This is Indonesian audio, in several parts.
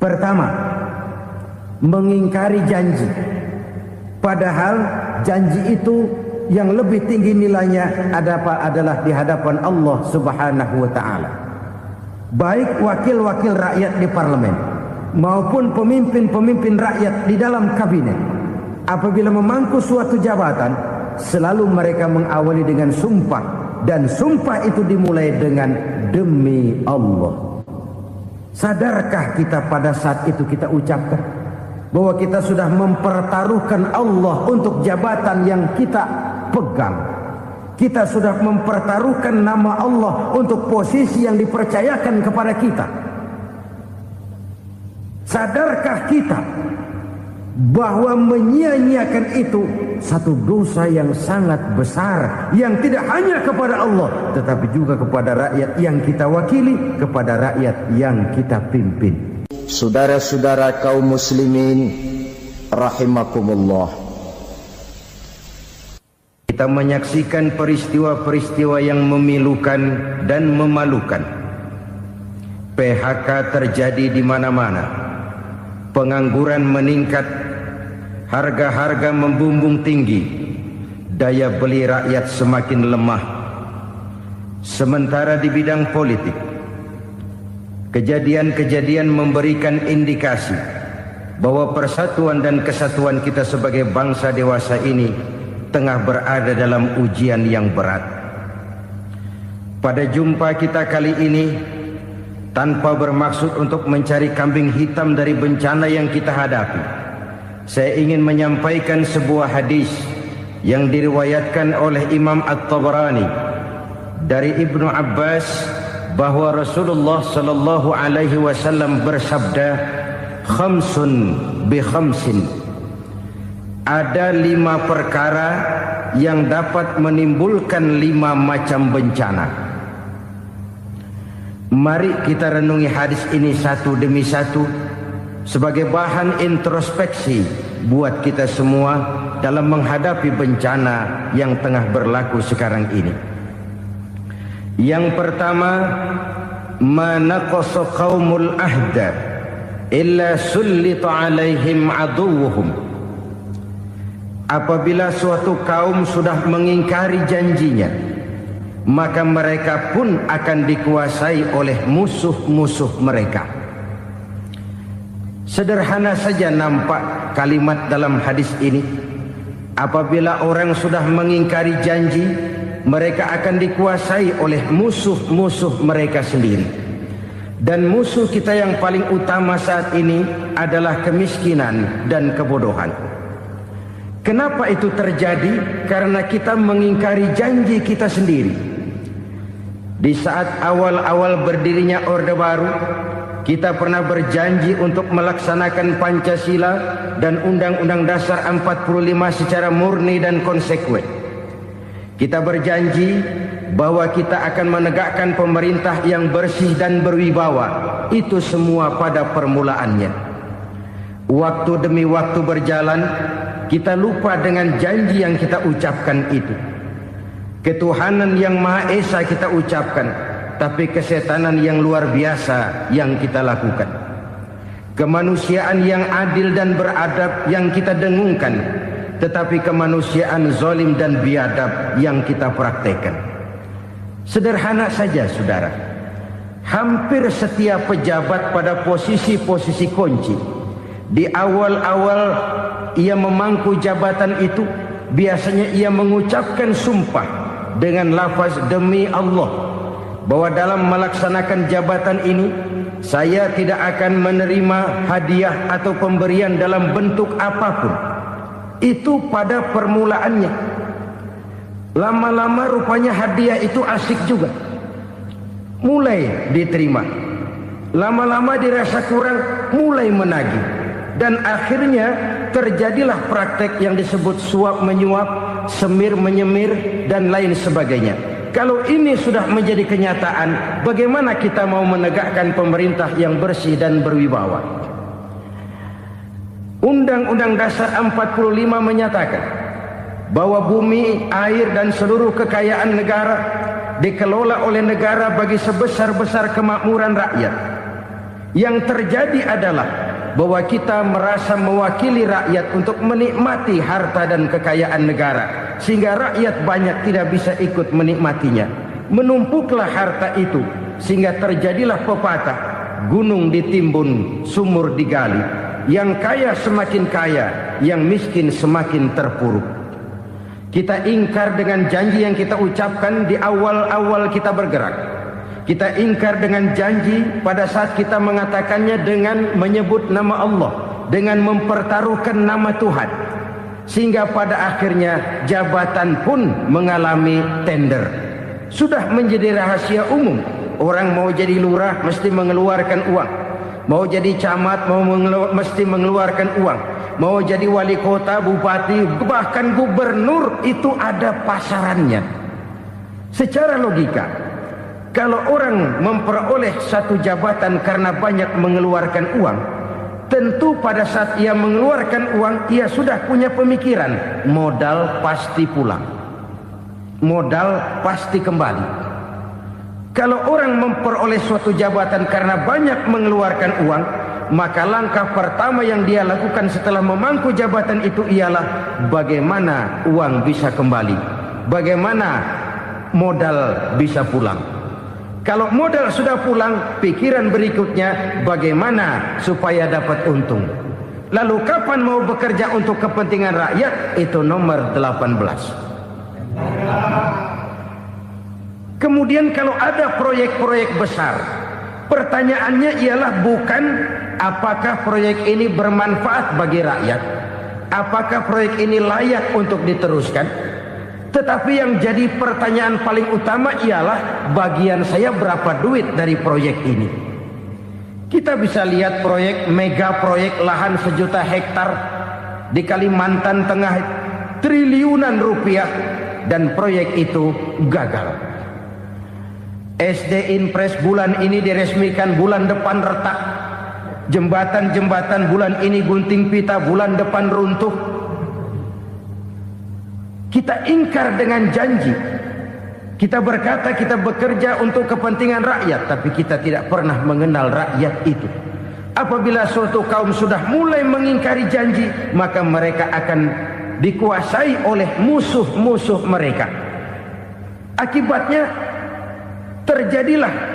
Pertama, mengingkari janji. Padahal janji itu yang lebih tinggi nilainya adalah di hadapan Allah Subhanahu wa taala. Baik wakil-wakil rakyat di parlemen maupun pemimpin-pemimpin rakyat di dalam kabinet, apabila memangku suatu jabatan, selalu mereka mengawali dengan sumpah, dan sumpah itu dimulai dengan demi Allah. Sadarkah kita pada saat itu kita ucapkan bahwa kita sudah mempertaruhkan Allah untuk jabatan yang kita pegang? Kita sudah mempertaruhkan nama Allah untuk posisi yang dipercayakan kepada kita. Sadarkah kita bahwa menyia-nyiakan itu satu dosa yang sangat besar, yang tidak hanya kepada Allah tetapi juga kepada rakyat yang kita wakili, kepada rakyat yang kita pimpin. Saudara-saudara kaum muslimin rahimakumullah, kita menyaksikan peristiwa-peristiwa yang memilukan dan memalukan. PHK terjadi di mana-mana, pengangguran meningkat, harga-harga membumbung tinggi, daya beli rakyat semakin lemah. Sementara di bidang politik, kejadian-kejadian memberikan indikasi bahwa persatuan dan kesatuan kita sebagai bangsa dewasa ini tengah berada dalam ujian yang berat. Pada jumpa kita kali ini, tanpa bermaksud untuk mencari kambing hitam dari bencana yang kita hadapi, saya ingin menyampaikan sebuah hadis yang diriwayatkan oleh Imam At-Tabarani dari Ibnu Abbas, bahwa Rasulullah sallallahu alaihi wasallam bersabda, khamsun bi khamsin, ada 5 perkara yang dapat menimbulkan 5 macam bencana. Mari kita renungi hadis ini satu demi satu sebagai bahan introspeksi buat kita semua dalam menghadapi bencana yang tengah berlaku sekarang ini. Yang pertama, manaqasa qaumul ahda illa sullita alaihim aduwwuhum. Apabila suatu kaum sudah mengingkari janjinya, maka mereka pun akan dikuasai oleh musuh-musuh mereka. Sederhana saja nampak kalimat dalam hadis ini. Apabila orang sudah mengingkari janji, mereka akan dikuasai oleh musuh-musuh mereka sendiri. Dan musuh kita yang paling utama saat ini adalah kemiskinan dan kebodohan. Kenapa itu terjadi? Karena kita mengingkari janji kita sendiri. Di saat awal-awal berdirinya Orde Baru, kita pernah berjanji untuk melaksanakan Pancasila dan Undang-Undang Dasar 45 secara murni dan konsekuen. Kita berjanji bahwa kita akan menegakkan pemerintah yang bersih dan berwibawa. Itu semua pada permulaannya. Waktu demi waktu berjalan, kita lupa dengan janji yang kita ucapkan itu. Ketuhanan yang Maha Esa kita ucapkan, tapi kesetanan yang luar biasa yang kita lakukan. Kemanusiaan yang adil dan beradab yang kita dengungkan, tetapi kemanusiaan zalim dan biadab yang kita praktekkan. Sederhana saja saudara, hampir setiap pejabat pada posisi-posisi kunci, di awal-awal ia memangku jabatan itu, biasanya ia mengucapkan sumpah dengan lafaz demi Allah, bahwa dalam melaksanakan jabatan ini saya tidak akan menerima hadiah atau pemberian dalam bentuk apapun. Itu pada permulaannya. Lama-lama rupanya hadiah itu asik juga, mulai diterima. Lama-lama dirasa kurang, mulai menagih. Dan akhirnya terjadilah praktek yang disebut suap menyuap, semir menyemir, dan lain sebagainya. Kalau ini sudah menjadi kenyataan, bagaimana kita mau menegakkan pemerintah yang bersih dan berwibawa? Undang-Undang Dasar 45 menyatakan bahwa bumi, air, dan seluruh kekayaan negara dikelola oleh negara bagi sebesar-besar kemakmuran rakyat. Yang terjadi adalah bahwa kita merasa mewakili rakyat untuk menikmati harta dan kekayaan negara, sehingga rakyat banyak tidak bisa ikut menikmatinya. Menumpuklah harta itu sehingga terjadilah pepatah, gunung ditimbun, sumur digali. Yang kaya semakin kaya, yang miskin semakin terpuruk. Kita ingkar dengan janji yang kita ucapkan di awal-awal kita bergerak. Kita ingkar dengan janji pada saat kita mengatakannya dengan menyebut nama Allah, dengan mempertaruhkan nama Tuhan. Sehingga pada akhirnya jabatan pun mengalami tender. Sudah menjadi rahasia umum. Orang mau jadi lurah mesti mengeluarkan uang. Mau jadi camat mesti mengeluarkan uang. Mau jadi wali kota, bupati, bahkan gubernur, itu ada pasarannya. Secara logika, kalau orang memperoleh satu jabatan karena banyak mengeluarkan uang, tentu pada saat ia mengeluarkan uang, ia sudah punya pemikiran, modal pasti pulang, modal pasti kembali. Kalau orang memperoleh suatu jabatan karena banyak mengeluarkan uang, maka langkah pertama yang dia lakukan setelah memangku jabatan itu ialah bagaimana uang bisa kembali, bagaimana modal bisa pulang. Kalau modal sudah pulang, pikiran berikutnya bagaimana supaya dapat untung. Lalu kapan mau bekerja untuk kepentingan rakyat? Itu nomor 18. Kemudian kalau ada proyek-proyek besar, pertanyaannya ialah bukan apakah proyek ini bermanfaat bagi rakyat, apakah proyek ini layak untuk diteruskan. Tetapi yang jadi pertanyaan paling utama ialah bagian saya berapa duit dari proyek ini. Kita bisa lihat proyek, mega proyek lahan 1 juta hektar di Kalimantan Tengah, triliunan rupiah, dan proyek itu gagal. SD Inpres bulan ini diresmikan, bulan depan retak. Jembatan-jembatan bulan ini gunting pita, bulan depan runtuh. Kita ingkar dengan janji. Kita berkata kita bekerja untuk kepentingan rakyat, tapi kita tidak pernah mengenal rakyat itu. Apabila suatu kaum sudah mulai mengingkari janji, maka mereka akan dikuasai oleh musuh-musuh mereka. Akibatnya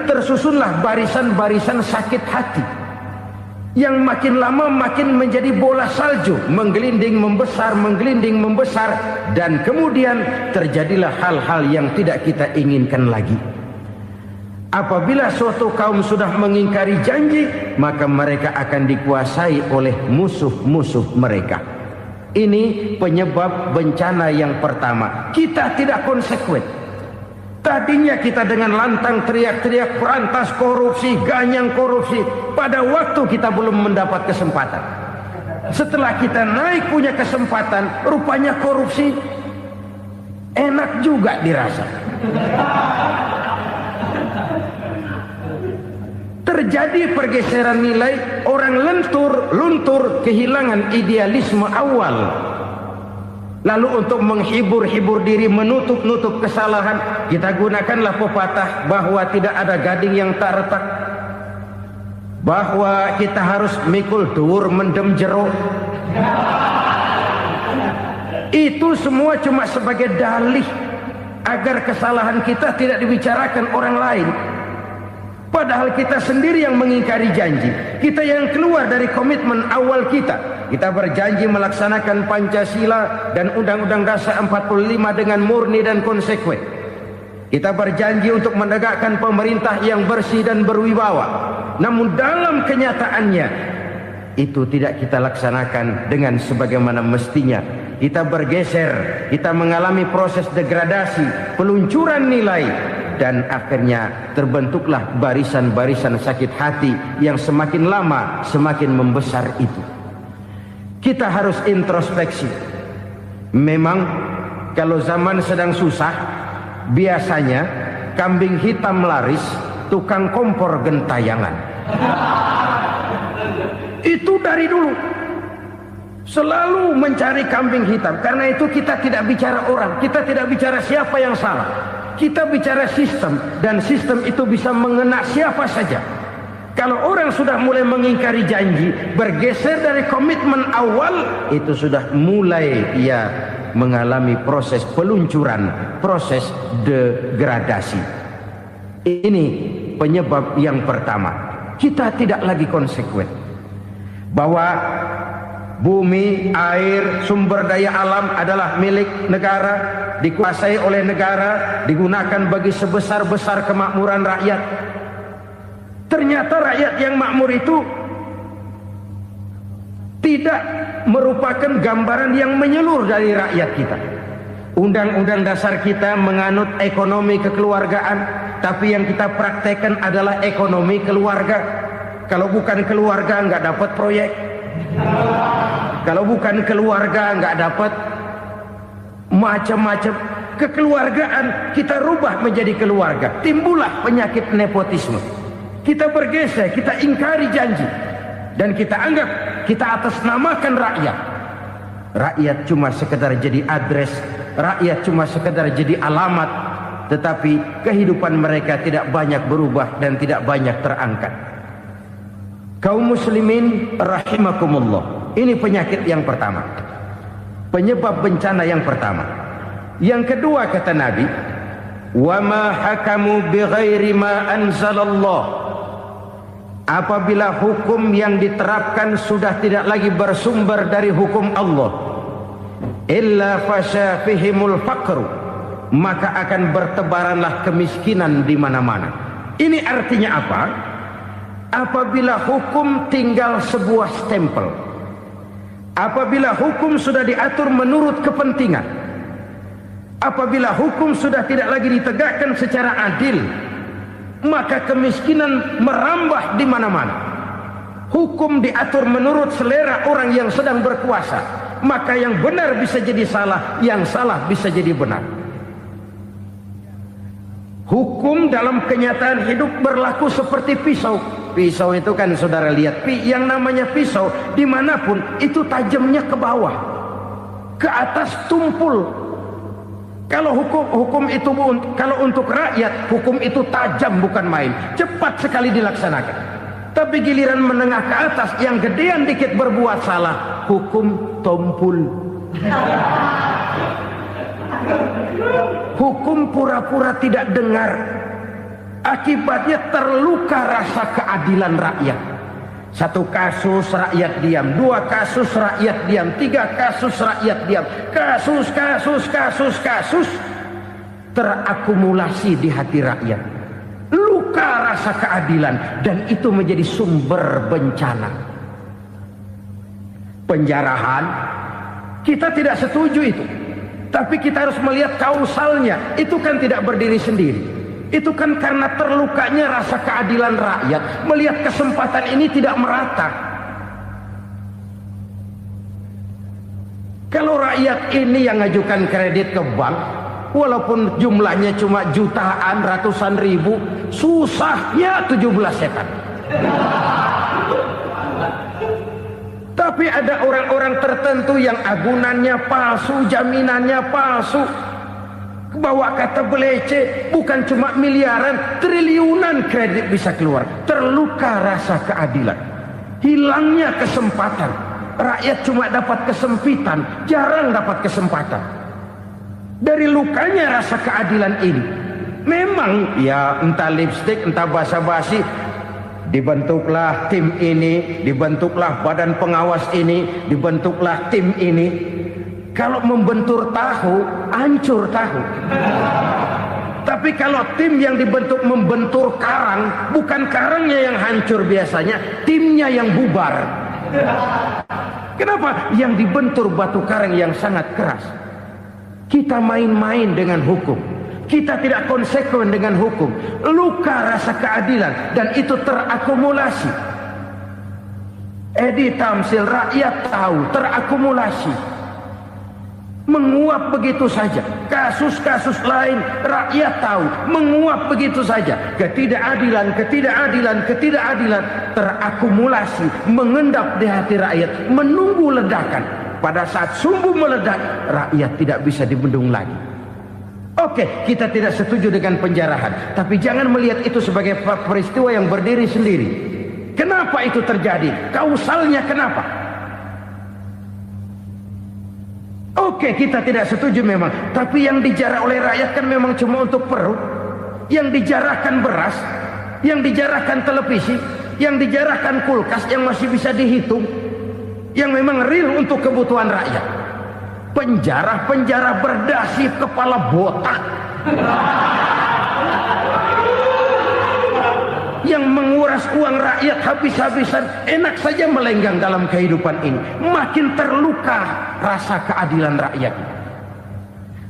tersusunlah barisan-barisan sakit hati, yang makin lama makin menjadi bola salju, menggelinding membesar, dan kemudian terjadilah hal-hal yang tidak kita inginkan lagi. Apabila suatu kaum sudah mengingkari janji, maka mereka akan dikuasai oleh musuh-musuh mereka. Ini penyebab bencana yang pertama. Kita tidak konsekuen. Tadinya kita dengan lantang teriak-teriak berantas korupsi, ganyang korupsi. Pada waktu kita belum mendapat kesempatan. Setelah kita naik punya kesempatan, rupanya korupsi enak juga dirasa. Terjadi pergeseran nilai, orang luntur, kehilangan idealisme awal. Lalu untuk menghibur diri, menutup kesalahan, kita gunakanlah pepatah bahwa tidak ada gading yang tak retak, bahwa kita harus mikul dhuwur mendem jero. Itu semua cuma sebagai dalih agar kesalahan kita tidak dibicarakan orang lain. Padahal kita sendiri yang mengingkari janji. Kita yang keluar dari komitmen awal kita. Kita berjanji melaksanakan Pancasila dan Undang-Undang Dasar 45 dengan murni dan konsekuen. Kita berjanji untuk menegakkan pemerintah yang bersih dan berwibawa. Namun dalam kenyataannya itu tidak kita laksanakan dengan sebagaimana mestinya. Kita bergeser, kita mengalami proses degradasi, peluncuran nilai, dan akhirnya terbentuklah barisan-barisan sakit hati yang semakin lama semakin membesar itu. Kita harus introspeksi. Memang kalau zaman sedang susah, biasanya kambing hitam laris, tukang kompor gentayangan. Itu dari dulu selalu mencari kambing hitam. Karena itu kita tidak bicara orang, kita tidak bicara siapa yang salah, kita bicara sistem. Dan sistem itu bisa mengena siapa saja. Kalau orang sudah mulai mengingkari janji, bergeser dari komitmen awal, itu sudah mulai ia mengalami proses peluncuran, proses degradasi. Ini penyebab yang pertama. Kita tidak lagi konsekuen bahwa bumi, air, sumber daya alam adalah milik negara, dikuasai oleh negara, digunakan bagi sebesar-besar kemakmuran rakyat. Ternyata rakyat yang makmur itu tidak merupakan gambaran yang menyeluruh dari rakyat kita. Undang-undang dasar kita menganut ekonomi kekeluargaan, tapi yang kita praktekkan adalah ekonomi keluarga. Kalau bukan keluarga nggak dapat proyek. Kalau bukan keluarga nggak dapat macam-macam. Kekeluargaan kita rubah menjadi keluarga. Timbullah penyakit nepotisme. Kita bergeser, kita ingkari janji, dan kita anggap kita atasnamakan rakyat. Rakyat cuma sekedar jadi address, rakyat cuma sekedar jadi alamat, tetapi kehidupan mereka tidak banyak berubah dan tidak banyak terangkat. Kaum muslimin rahimakumullah, ini penyakit yang pertama, penyebab bencana yang pertama. Yang kedua kata Nabi, wa ma hakamu bighairi ma anzalallah. Apabila hukum yang diterapkan sudah tidak lagi bersumber dari hukum Allah, illa fasha fihimul faqru, maka akan bertebaranlah kemiskinan di mana-mana. Ini artinya apa? Apabila hukum tinggal sebuah stempel, apabila hukum sudah diatur menurut kepentingan, apabila hukum sudah tidak lagi ditegakkan secara adil, maka kemiskinan merambah di mana-mana. Hukum diatur menurut selera orang yang sedang berkuasa, maka yang benar bisa jadi salah, yang salah bisa jadi benar. Hukum dalam kenyataan hidup berlaku seperti pisau. Pisau itu kan saudara lihat, yang namanya pisau dimanapun itu tajamnya ke bawah, ke atas tumpul. Kalau hukum itu, kalau untuk rakyat, hukum itu tajam bukan main, cepat sekali dilaksanakan. Tapi giliran menengah ke atas, yang gedean dikit berbuat salah, hukum tumpul. Hukum pura-pura tidak dengar. Akibatnya terluka rasa keadilan rakyat. Satu kasus rakyat diam, dua kasus rakyat diam, tiga kasus rakyat diam. Kasus terakumulasi di hati rakyat. Luka rasa keadilan, dan itu menjadi sumber bencana. Penjarahan, kita tidak setuju itu. Tapi kita harus melihat kausalnya. Itu kan tidak berdiri sendiri. Itu kan karena terlukanya rasa keadilan rakyat, melihat kesempatan ini tidak merata. Kalau rakyat ini yang ngajukan kredit ke bank, walaupun jumlahnya cuma jutaan, ratusan ribu, susahnya 17 setan. Tapi ada orang-orang tertentu yang agunannya palsu, jaminannya palsu, bawa kata belece, bukan cuma miliaran, triliunan kredit bisa keluar. Terluka rasa keadilan, hilangnya kesempatan. Rakyat cuma dapat kesempitan, jarang dapat kesempatan. Dari lukanya rasa keadilan ini, memang ya entah lipstick, entah basa-basi, dibentuklah tim ini, dibentuklah badan pengawas ini, dibentuklah tim ini. Kalau membentur tahu, hancur tahu. Tapi kalau tim yang dibentuk membentur karang, bukan karangnya yang hancur biasanya, timnya yang bubar. Kenapa? Yang dibentur batu karang yang sangat keras. Kita main-main dengan hukum, kita tidak konsekuen dengan hukum. Luka rasa keadilan, dan itu terakumulasi. Edi Tamsil, rakyat tahu, terakumulasi, menguap begitu saja. Kasus-kasus lain rakyat tahu, menguap begitu saja. Ketidakadilan terakumulasi, mengendap di hati rakyat, menunggu ledakan. Pada saat sumbu meledak, rakyat tidak bisa dibendung lagi. Oke, kita tidak setuju dengan penjarahan, tapi jangan melihat itu sebagai peristiwa yang berdiri sendiri. Kenapa itu terjadi? Kausalnya kenapa? Oke, kita tidak setuju memang, tapi yang dijarah oleh rakyat kan memang cuma untuk perut. Yang dijarahkan beras, yang dijarahkan televisi, yang dijarahkan kulkas yang masih bisa dihitung, yang memang real untuk kebutuhan rakyat. Penjara berdasi kepala botak yang menguras uang rakyat habis-habisan, enak saja melenggang dalam kehidupan ini. Makin terluka rasa keadilan rakyat.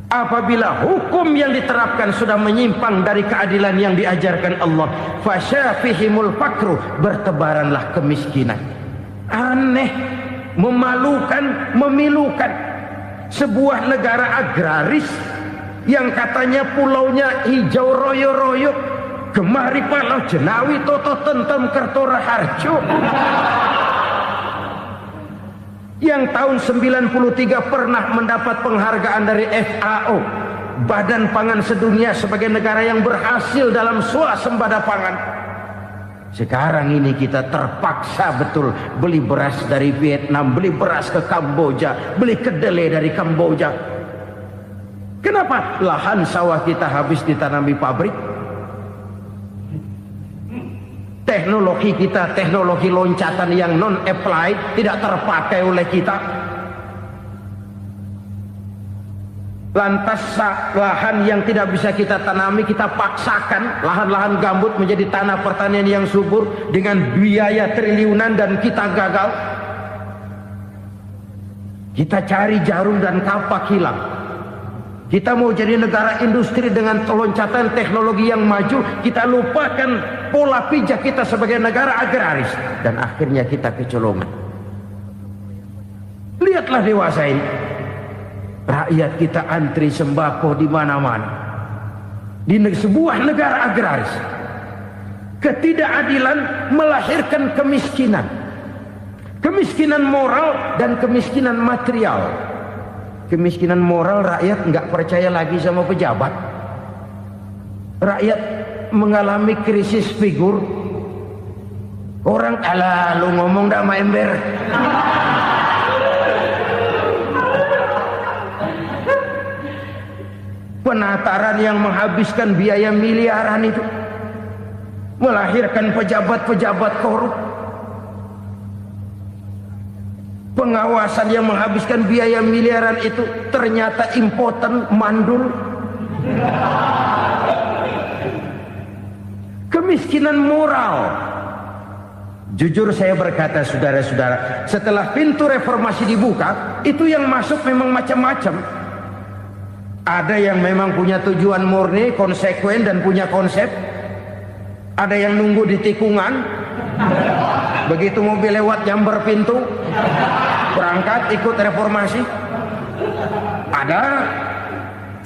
Apabila hukum yang diterapkan sudah menyimpang dari keadilan yang diajarkan Allah, fasyafihimul fakru, bertebaranlah kemiskinan. Aneh, memalukan, memilukan. Sebuah negara agraris yang katanya pulaunya hijau royo-royo, Gemari Palau Jenawi Toto Tentem Kertora Harjo, yang tahun 93 pernah mendapat penghargaan dari FAO, Badan Pangan Sedunia, sebagai negara yang berhasil dalam swasembada pangan. Sekarang ini kita terpaksa betul beli beras dari Vietnam, beli beras ke Kamboja, beli kedelai dari Kamboja. Kenapa? Lahan sawah kita habis ditanami pabrik. Teknologi kita, teknologi loncatan yang non-applied, tidak terpakai oleh kita. Lantas lahan yang tidak bisa kita tanami, kita paksakan lahan-lahan gambut menjadi tanah pertanian yang subur dengan biaya triliunan, dan kita gagal. Kita cari jarum dan kapak hilang. Kita mau jadi negara industri dengan loncatan teknologi yang maju, kita lupakan pola pijak kita sebagai negara agraris, dan akhirnya kita kecolongan. Lihatlah dewasa ini, rakyat kita antri sembako di mana-mana. Di sebuah negara agraris, ketidakadilan melahirkan kemiskinan, kemiskinan moral dan kemiskinan material. Kemiskinan moral, rakyat nggak percaya lagi sama pejabat. Rakyat mengalami krisis figur. Orang, alah lu ngomong dah sama ember. Penataran yang menghabiskan biaya miliaran itu melahirkan pejabat-pejabat korup. Pengawasan yang menghabiskan biaya miliaran itu ternyata impoten, mandul. Kemiskinan moral. Jujur saya berkata, saudara-saudara, setelah pintu reformasi dibuka, itu yang masuk memang macam-macam. Ada yang memang punya tujuan murni, konsekuen dan punya konsep. Ada yang nunggu di tikungan, begitu mobil lewat nyamber pintu, berangkat ikut reformasi.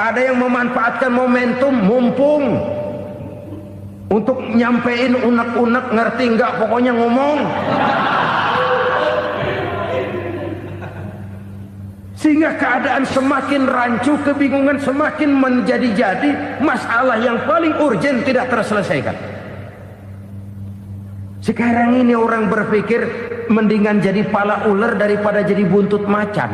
Ada yang memanfaatkan momentum, mumpung, untuk nyampein unek-unek, ngerti nggak, pokoknya ngomong. Sehingga keadaan semakin rancu, kebingungan semakin menjadi-jadi, masalah yang paling urgen tidak terselesaikan. Sekarang ini orang berpikir mendingan jadi pala ular daripada jadi buntut macan.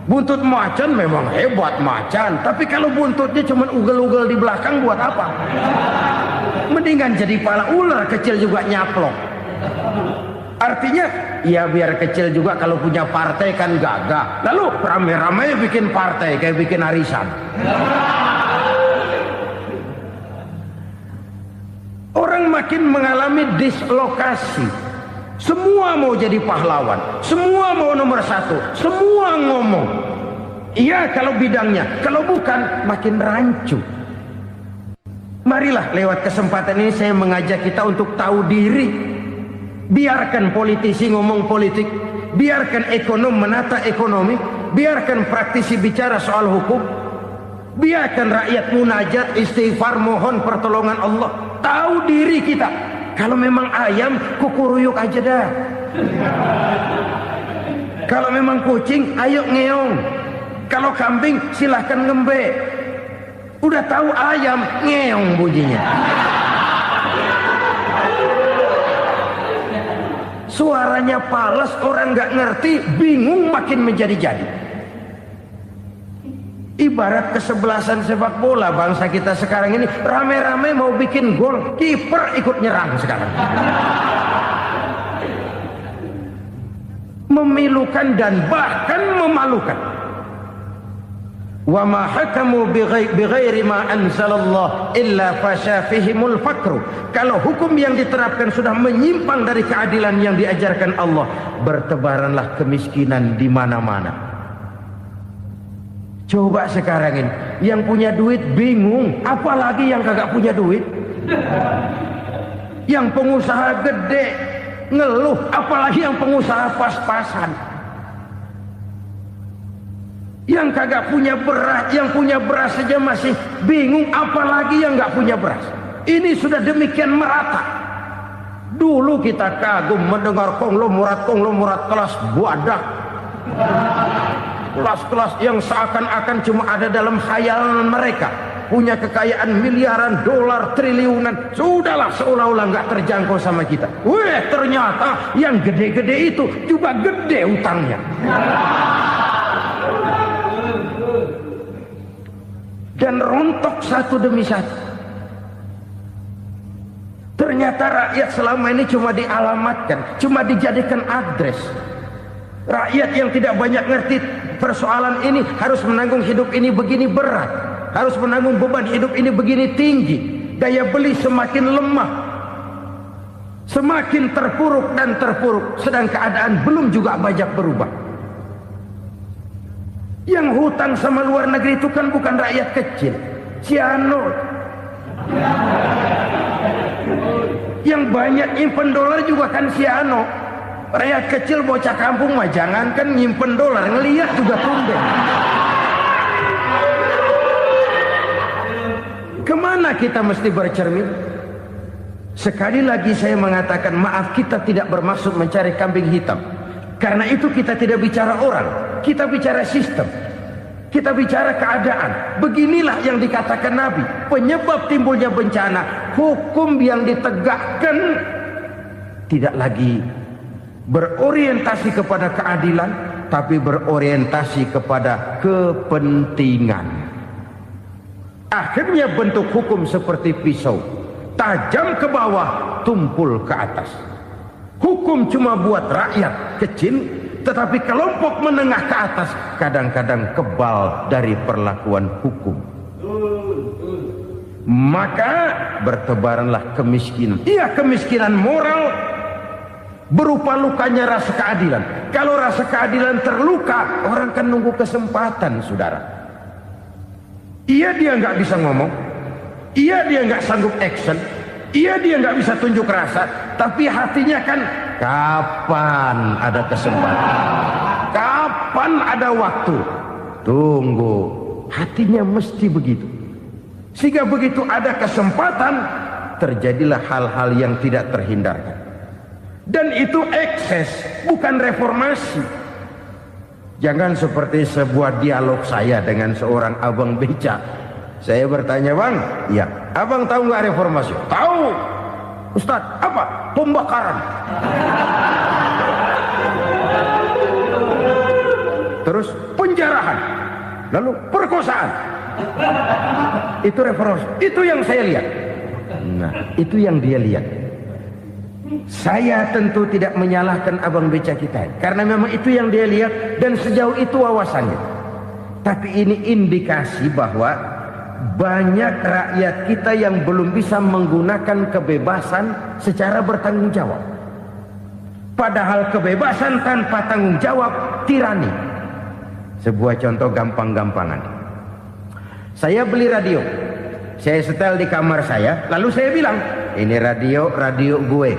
Buntut macan memang hebat macan, tapi kalau buntutnya cuma ugel-ugel di belakang buat apa? Mendingan jadi pala ular, kecil juga nyaplok. Artinya ya biar kecil juga kalau punya partai kan gagah. Lalu rame-rame bikin partai kayak bikin arisan. Orang makin mengalami dislokasi. Semua mau jadi pahlawan, semua mau nomor satu, semua ngomong. Iya kalau bidangnya, kalau bukan makin rancu. Marilah lewat kesempatan ini saya mengajak kita untuk tahu diri. Biarkan politisi ngomong politik, biarkan ekonom menata ekonomi, biarkan praktisi bicara soal hukum, biarkan rakyat munajat, istighfar, mohon pertolongan Allah. Tahu diri kita. Kalau memang ayam, kukuruyuk aja dah. Kalau memang kucing, ayo ngeong. Kalau kambing, silahkan ngembe. Udah tahu ayam, ngeong bunyinya. Suaranya pales, orang nggak ngerti, bingung, makin menjadi-jadi. Ibarat kesebelasan sepak bola bangsa kita sekarang ini, rame-rame mau bikin gol, kiper ikut nyerang sekarang. Memilukan dan bahkan memalukan. Wa ma hakamu bighairi ma anzalallah illa fasyafihimul fakru. Kalau hukum yang diterapkan sudah menyimpang dari keadilan yang diajarkan Allah, bertebaranlah kemiskinan di mana-mana. Coba sekarang ini, yang punya duit bingung, apalagi yang kagak punya duit. Yang pengusaha gede ngeluh, apalagi yang pengusaha pas-pasan. Yang kagak punya beras, yang punya beras saja masih bingung, apalagi yang nggak punya beras. Ini sudah demikian merata. Dulu kita kagum mendengar konglomerat kelas buadak, kelas-kelas yang seakan-akan cuma ada dalam khayalan mereka, punya kekayaan miliaran dolar, triliunan. Sudahlah, seolah-olah nggak terjangkau sama kita. Weh, ternyata yang gede-gede itu juga gede utangnya. Dan rontok satu demi satu. Ternyata rakyat selama ini cuma dialamatkan, cuma dijadikan address. Rakyat yang tidak banyak ngerti persoalan ini harus menanggung hidup ini begini berat, harus menanggung beban hidup ini begini tinggi. Daya beli semakin lemah, semakin terpuruk dan terpuruk, sedang keadaan belum juga banyak berubah. Yang hutang sama luar negeri itu kan bukan rakyat kecil, Ciano. Yang banyak nyimpen dolar juga kan Ciano. Rakyat kecil bocah kampung mah jangankan nyimpen dolar, ngelihat juga tumben. Kemana kita mesti bercermin? Sekali lagi saya mengatakan, maaf, kita tidak bermaksud mencari kambing hitam. Karena itu kita tidak bicara orang, kita bicara sistem, kita bicara keadaan. Beginilah yang dikatakan Nabi, penyebab timbulnya bencana, hukum yang ditegakkan tidak lagi berorientasi kepada keadilan, tapi berorientasi kepada kepentingan. Akhirnya bentuk hukum seperti pisau, tajam ke bawah, tumpul ke atas. Hukum cuma buat rakyat kecil, tetapi kelompok menengah ke atas kadang-kadang kebal dari perlakuan hukum. Maka bertebaranlah kemiskinan. Iya, kemiskinan moral berupa lukanya rasa keadilan. Kalau rasa keadilan terluka, orang kan nunggu kesempatan, saudara. Iya, dia nggak bisa ngomong. Iya, dia nggak sanggup action. Iya, dia nggak bisa tunjuk rasa, tapi hatinya kan, kapan ada kesempatan, kapan ada waktu, tunggu. Hatinya mesti begitu. Sehingga begitu ada kesempatan, terjadilah hal-hal yang tidak terhindarkan. Dan itu ekses, bukan reformasi. Jangan seperti sebuah dialog saya dengan seorang abang beca. Saya bertanya, bang, iya, abang tahu nggak reformasi? Tahu, Ustadz. Apa? Pembakaran. Terus penjarahan, lalu perkosaan. Itu reformasi. Itu yang saya lihat. Nah, itu yang dia lihat. Saya tentu tidak menyalahkan abang beca kita, karena memang itu yang dia lihat dan sejauh itu wawasannya. Tapi ini indikasi bahwa banyak rakyat kita yang belum bisa menggunakan kebebasan secara bertanggung jawab. Padahal kebebasan tanpa tanggung jawab tirani. Sebuah contoh gampang-gampangan. Saya beli radio, saya setel di kamar saya, lalu saya bilang, ini radio gue.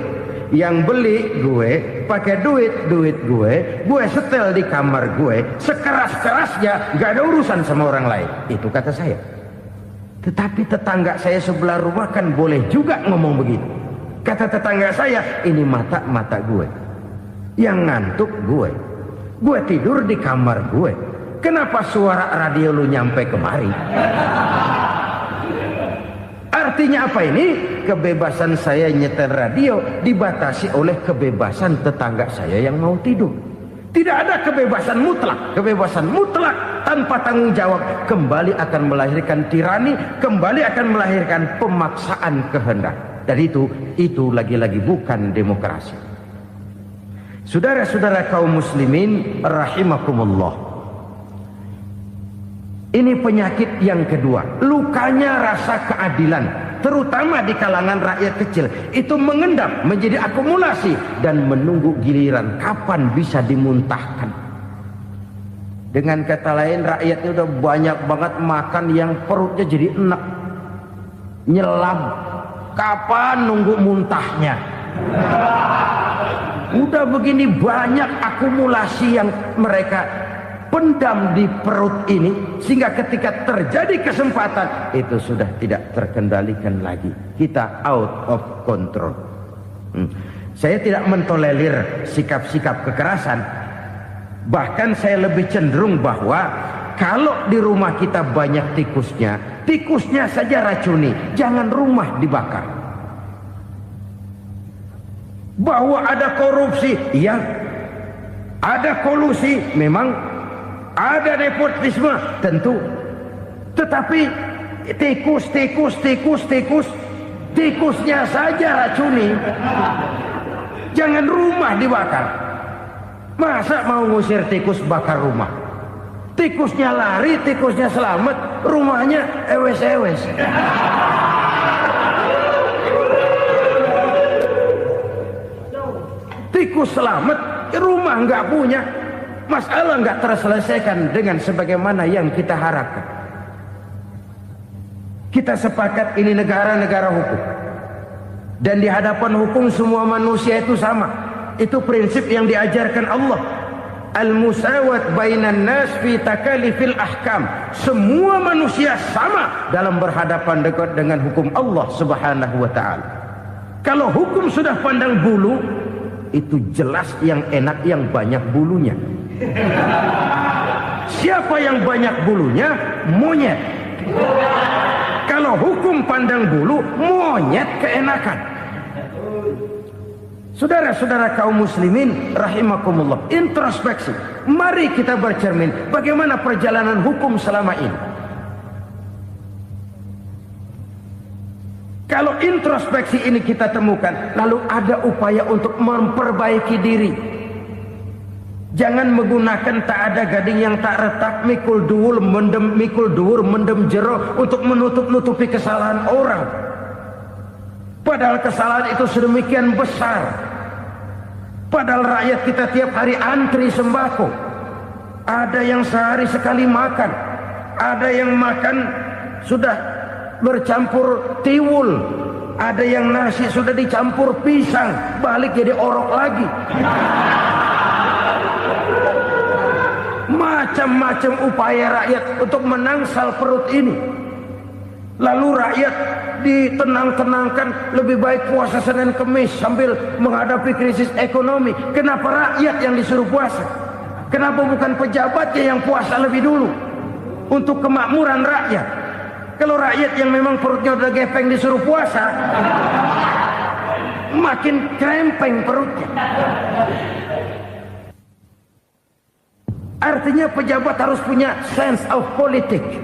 Yang beli gue, pakai duit gue setel di kamar gue, sekeras-kerasnya, gak ada urusan sama orang lain. Itu kata saya. Tetapi tetangga saya sebelah rumah kan boleh juga ngomong begitu. Kata tetangga saya, ini mata gue, yang ngantuk gue tidur di kamar gue, kenapa suara radio lu nyampe kemari? Artinya apa ini? Kebebasan saya nyetel radio dibatasi oleh kebebasan tetangga saya yang mau tidur. Tidak ada kebebasan mutlak. Kebebasan mutlak tanpa tanggung jawab kembali akan melahirkan tirani, kembali akan melahirkan pemaksaan kehendak. Dan itu lagi-lagi bukan demokrasi. Saudara-saudara kaum muslimin rahimakumullah. Ini penyakit yang kedua, lukanya rasa keadilan, terutama di kalangan rakyat kecil. Itu mengendap menjadi akumulasi dan menunggu giliran kapan bisa dimuntahkan. Dengan kata lain, rakyatnya udah banyak banget makan yang perutnya jadi enak, nyelam. Kapan nunggu muntahnya? Udah begini banyak akumulasi yang mereka pendam di perut ini, sehingga ketika terjadi kesempatan itu sudah tidak terkendalikan lagi. Kita out of control. Saya tidak mentolerir sikap-sikap kekerasan. Bahkan saya lebih cenderung bahwa kalau di rumah kita banyak tikusnya saja racuni, jangan rumah dibakar. Bahwa ada korupsi, iya. Ada kolusi, memang. Ada nepotisme, tentu. Tetapi tikusnya saja racuni. Jangan rumah dibakar. Masa mau ngusir tikus bakar rumah? Tikusnya lari, tikusnya selamat, rumahnya ewes-ewes. Tikus selamat, rumah nggak punya. Masalah nggak terselesaikan dengan sebagaimana yang kita harapkan. Kita sepakat ini negara hukum, dan di hadapan hukum semua manusia itu sama. Itu prinsip yang diajarkan Allah. Al-musawat bainan nas fi takalifil ahkam. Semua manusia sama dalam berhadapan dengan hukum Allah Subhanahu wa taala. Kalau hukum sudah pandang bulu, itu jelas yang enak yang banyak bulunya. Siapa yang banyak bulunya? Monyet. Kalau hukum pandang bulu, monyet keenakan. Saudara-saudara kaum muslimin rahimakumullah, introspeksi. Mari kita bercermin bagaimana perjalanan hukum selama ini. Kalau introspeksi ini kita temukan, lalu ada upaya untuk memperbaiki diri. Jangan menggunakan tak ada gading yang tak retak, mikul duwur mendem jero untuk menutup-nutupi kesalahan orang. Padahal kesalahan itu sedemikian besar. Padahal rakyat kita tiap hari antri sembako. Ada yang sehari sekali makan, ada yang makan sudah bercampur tiwul, ada yang nasi sudah dicampur pisang, balik jadi orok lagi. Macam-macam upaya rakyat untuk menangsal perut ini. Lalu rakyat ditenang-tenangkan, lebih baik puasa Senin Kemis sambil menghadapi krisis ekonomi. Kenapa rakyat yang disuruh puasa? Kenapa bukan pejabatnya yang puasa lebih dulu untuk kemakmuran rakyat? Kalau rakyat yang memang perutnya udah gepeng disuruh puasa, makin krempeng perutnya. Artinya pejabat harus punya sense of politics.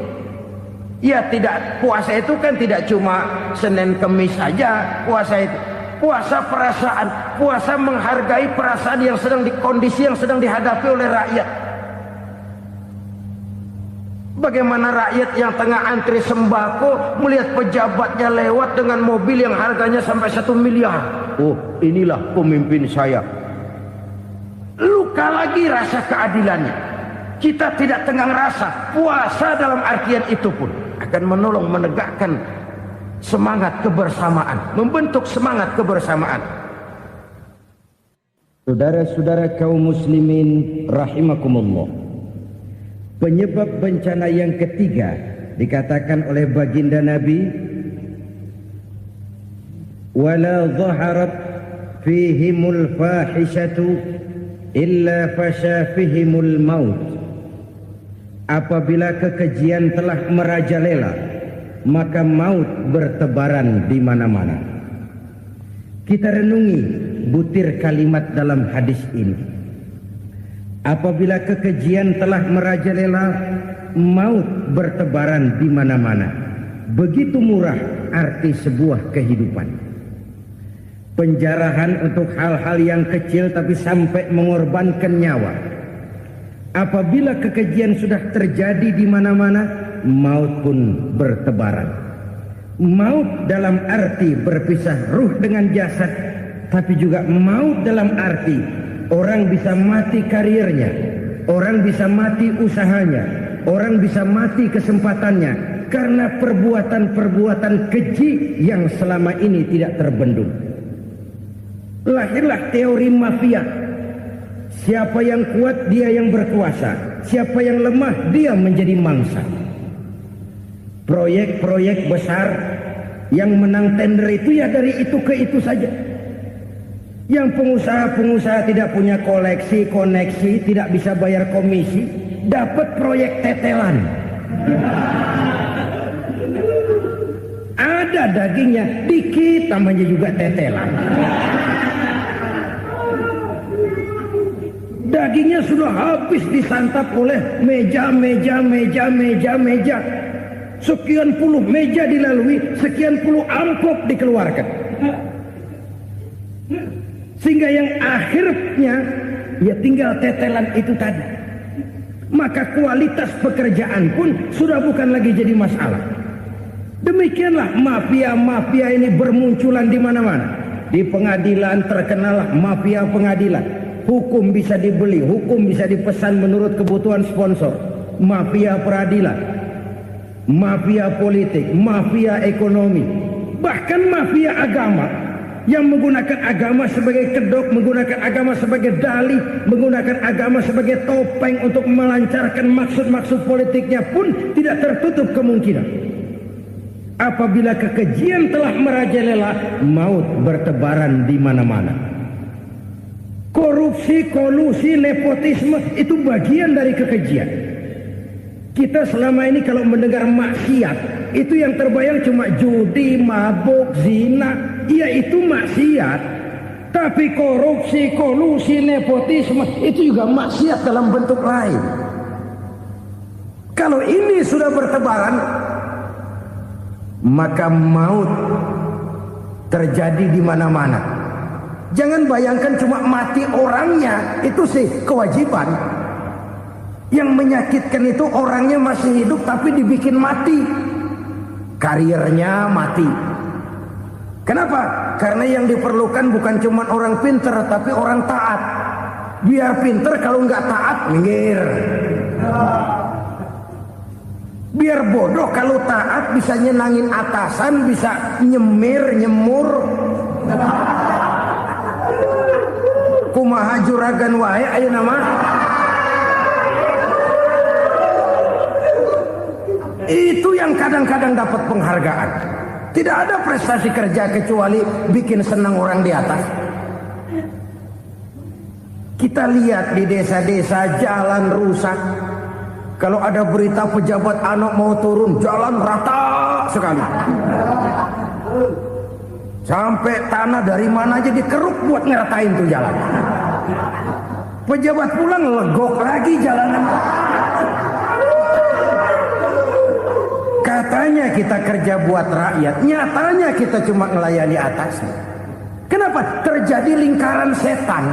Ya, tidak, puasa itu kan tidak cuma Senin Kemis saja puasa itu. Puasa perasaan, puasa menghargai perasaan yang sedang kondisi yang sedang dihadapi oleh rakyat. Bagaimana rakyat yang tengah antri sembako melihat pejabatnya lewat dengan mobil yang harganya sampai 1 miliar. Oh, inilah pemimpin saya. Luka lagi rasa keadilannya. Kita tidak tenggang rasa. Puasa dalam artian itu pun akan menolong menegakkan semangat kebersamaan, membentuk semangat kebersamaan. Saudara-saudara kaum muslimin rahimakumullah, penyebab bencana yang ketiga dikatakan oleh baginda Nabi, wala dhaharat fihimul fahishatu illa fasha fihimul maut. Apabila kekejian telah merajalela, maka maut bertebaran di mana-mana. Kita renungi butir kalimat dalam hadis ini. Apabila kekejian telah merajalela, maut bertebaran di mana-mana. Begitu murah arti sebuah kehidupan. Penjarahan untuk hal-hal yang kecil tapi sampai mengorbankan nyawa. Apabila kekejian sudah terjadi di mana-mana, maut pun bertebaran. Maut dalam arti berpisah ruh dengan jasad, tapi juga maut dalam arti orang bisa mati karirnya, orang bisa mati usahanya, orang bisa mati kesempatannya karena perbuatan-perbuatan keji yang selama ini tidak terbendung. Lahirlah teori mafia. Siapa yang kuat dia yang berkuasa, siapa yang lemah dia menjadi mangsa. Proyek-proyek besar yang menang tender itu ya dari itu ke itu saja. Yang pengusaha-pengusaha tidak punya koleksi, koneksi, tidak bisa bayar komisi, dapat proyek tetelan. Ada dagingnya, dikit namanya juga tetelan. Dagingnya sudah habis disantap oleh meja. Sekian puluh meja dilalui, sekian puluh amplop dikeluarkan. Sehingga yang akhirnya ya tinggal tetelan itu tadi. Maka kualitas pekerjaan pun sudah bukan lagi jadi masalah. Demikianlah mafia-mafia ini bermunculan di mana-mana. Di pengadilan terkenallah mafia pengadilan. Hukum bisa dibeli, hukum bisa dipesan menurut kebutuhan sponsor. Mafia peradilan, mafia politik, mafia ekonomi, bahkan mafia agama yang menggunakan agama sebagai kedok, menggunakan agama sebagai dalih, menggunakan agama sebagai topeng untuk melancarkan maksud-maksud politiknya pun tidak tertutup kemungkinan. Apabila kekejian telah merajalela, maut bertebaran di mana-mana. Korupsi, kolusi, nepotisme itu bagian dari kekejian. Kita selama ini kalau mendengar maksiat, itu yang terbayang cuma judi, mabuk, zina. Iya itu maksiat. Tapi korupsi, kolusi, nepotisme itu juga maksiat dalam bentuk lain. Kalau ini sudah bertebaran, maka maut terjadi di mana-mana. Jangan bayangkan cuma mati orangnya, itu sih kewajiban. Yang menyakitkan itu orangnya masih hidup tapi dibikin mati. Karirnya mati. Kenapa? Karena yang diperlukan bukan cuma orang pinter tapi orang taat. Biar pinter kalau nggak taat minggir. Biar bodoh kalau taat bisa nyenangin atasan, bisa nyemur. Kumaha juragan wae ayeuna mah. Itu yang kadang-kadang dapat penghargaan. Tidak ada prestasi kerja kecuali bikin senang orang di atas. Kita lihat di desa-desa jalan rusak. Kalau ada berita pejabat anak mau turun, jalan rata sekali. Sampai tanah dari mana aja dikeruk buat ngeratain tuh jalan. Pejabat pulang legok lagi jalanan. Katanya kita kerja buat rakyat, nyatanya kita cuma melayani atasnya. Kenapa? Terjadi lingkaran setan.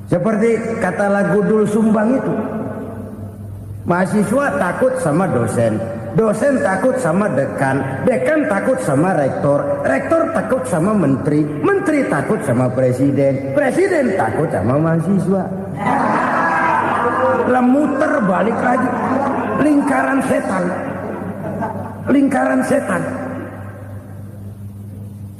Seperti kata lagu Dul Sumbang itu. Mahasiswa takut sama dosen, dosen takut sama dekan, dekan takut sama rektor, rektor takut sama menteri, menteri takut sama presiden, presiden takut sama mahasiswa. Muter balik lagi. Lingkaran setan. Lingkaran setan.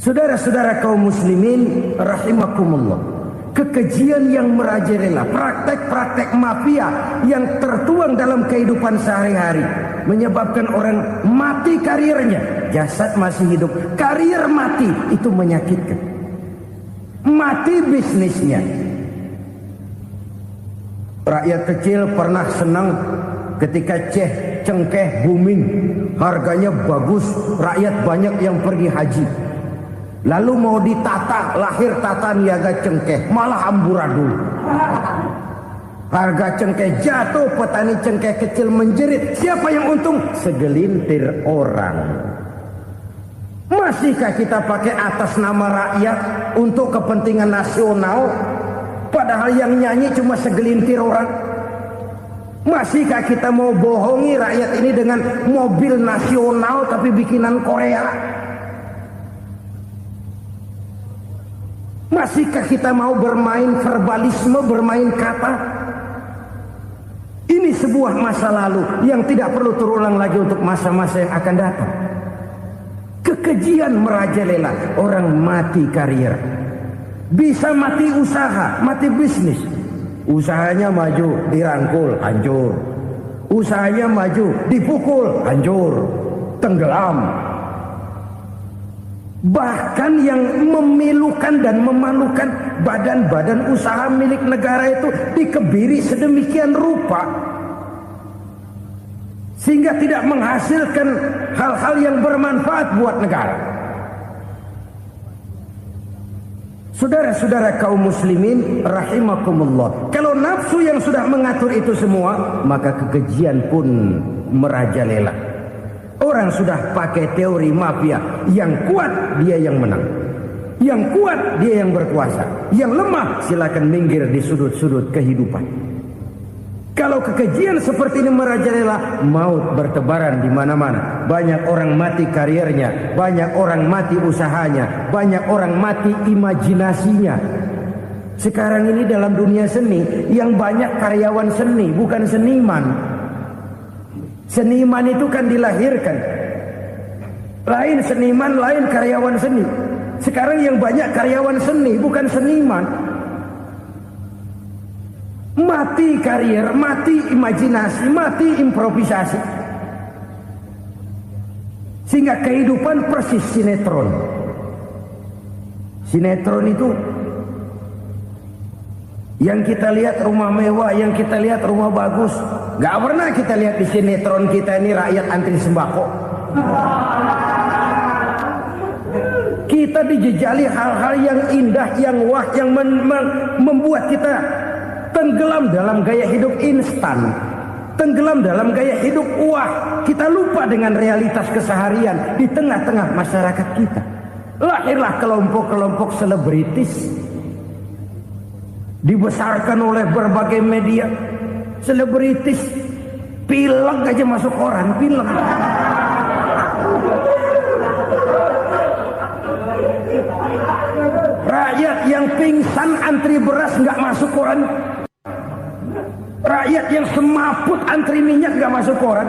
Saudara-saudara kaum muslimin rahimakumullah. Kekejian yang merajalela, praktek-praktek mafia yang tertuang dalam kehidupan sehari-hari menyebabkan orang mati karirnya, jasad masih hidup, karir mati, itu menyakitkan. Mati bisnisnya. Rakyat kecil pernah senang ketika Ceh cengkeh booming, harganya bagus, rakyat banyak yang pergi haji. Lalu mau ditata, lahir tata niaga cengkeh, malah amburadul. Harga cengkeh jatuh, petani cengkeh kecil menjerit. Siapa yang untung? Segelintir orang. Masihkah kita pakai atas nama rakyat untuk kepentingan nasional, padahal yang nyanyi cuma segelintir orang? Masihkah kita mau bohongi rakyat ini dengan mobil nasional tapi bikinan Korea? Masihkah kita mau bermain verbalisme, bermain kata? Ini sebuah masa lalu yang tidak perlu terulang lagi untuk masa-masa yang akan datang. Kekejian merajalela, orang mati karier. Bisa mati usaha, mati bisnis. Usahanya maju, dirangkul, hancur. Usahanya maju, dipukul, hancur, tenggelam. Bahkan yang memilukan dan memalukan badan-badan usaha milik negara itu dikebiri sedemikian rupa sehingga tidak menghasilkan hal-hal yang bermanfaat buat negara. Saudara-saudara kaum muslimin rahimakumullah, kalau nafsu yang sudah mengatur itu semua, maka kekejian pun merajalela. Orang sudah pakai teori mafia, yang kuat dia yang menang, yang kuat dia yang berkuasa, yang lemah silakan minggir di sudut-sudut kehidupan. Kalau kekejian seperti ini merajalela, maut bertebaran di mana-mana. Banyak orang mati kariernya, banyak orang mati usahanya, banyak orang mati imajinasinya. Sekarang ini dalam dunia seni, yang banyak karyawan seni, bukan seniman. Seniman itu kan dilahirkan, lain seniman, lain karyawan seni. Sekarang yang banyak karyawan seni, bukan seniman. Mati karier, mati imajinasi, mati improvisasi. Sehingga kehidupan persis sinetron. Sinetron itu yang kita lihat rumah mewah, yang kita lihat rumah bagus. Gak pernah kita lihat di sinetron kita ini rakyat antri sembako. Kita dijejali hal-hal yang indah, yang wah, yang membuat kita tenggelam dalam gaya hidup instan, tenggelam dalam gaya hidup wah. Kita lupa dengan realitas keseharian di tengah-tengah masyarakat kita. Lahirlah kelompok-kelompok selebritis, dibesarkan oleh berbagai media. Selebritis pilek aja masuk koran, pilek. Rakyat yang pingsan antri beras nggak masuk koran. Rakyat yang semaput antri minyak nggak masuk koran.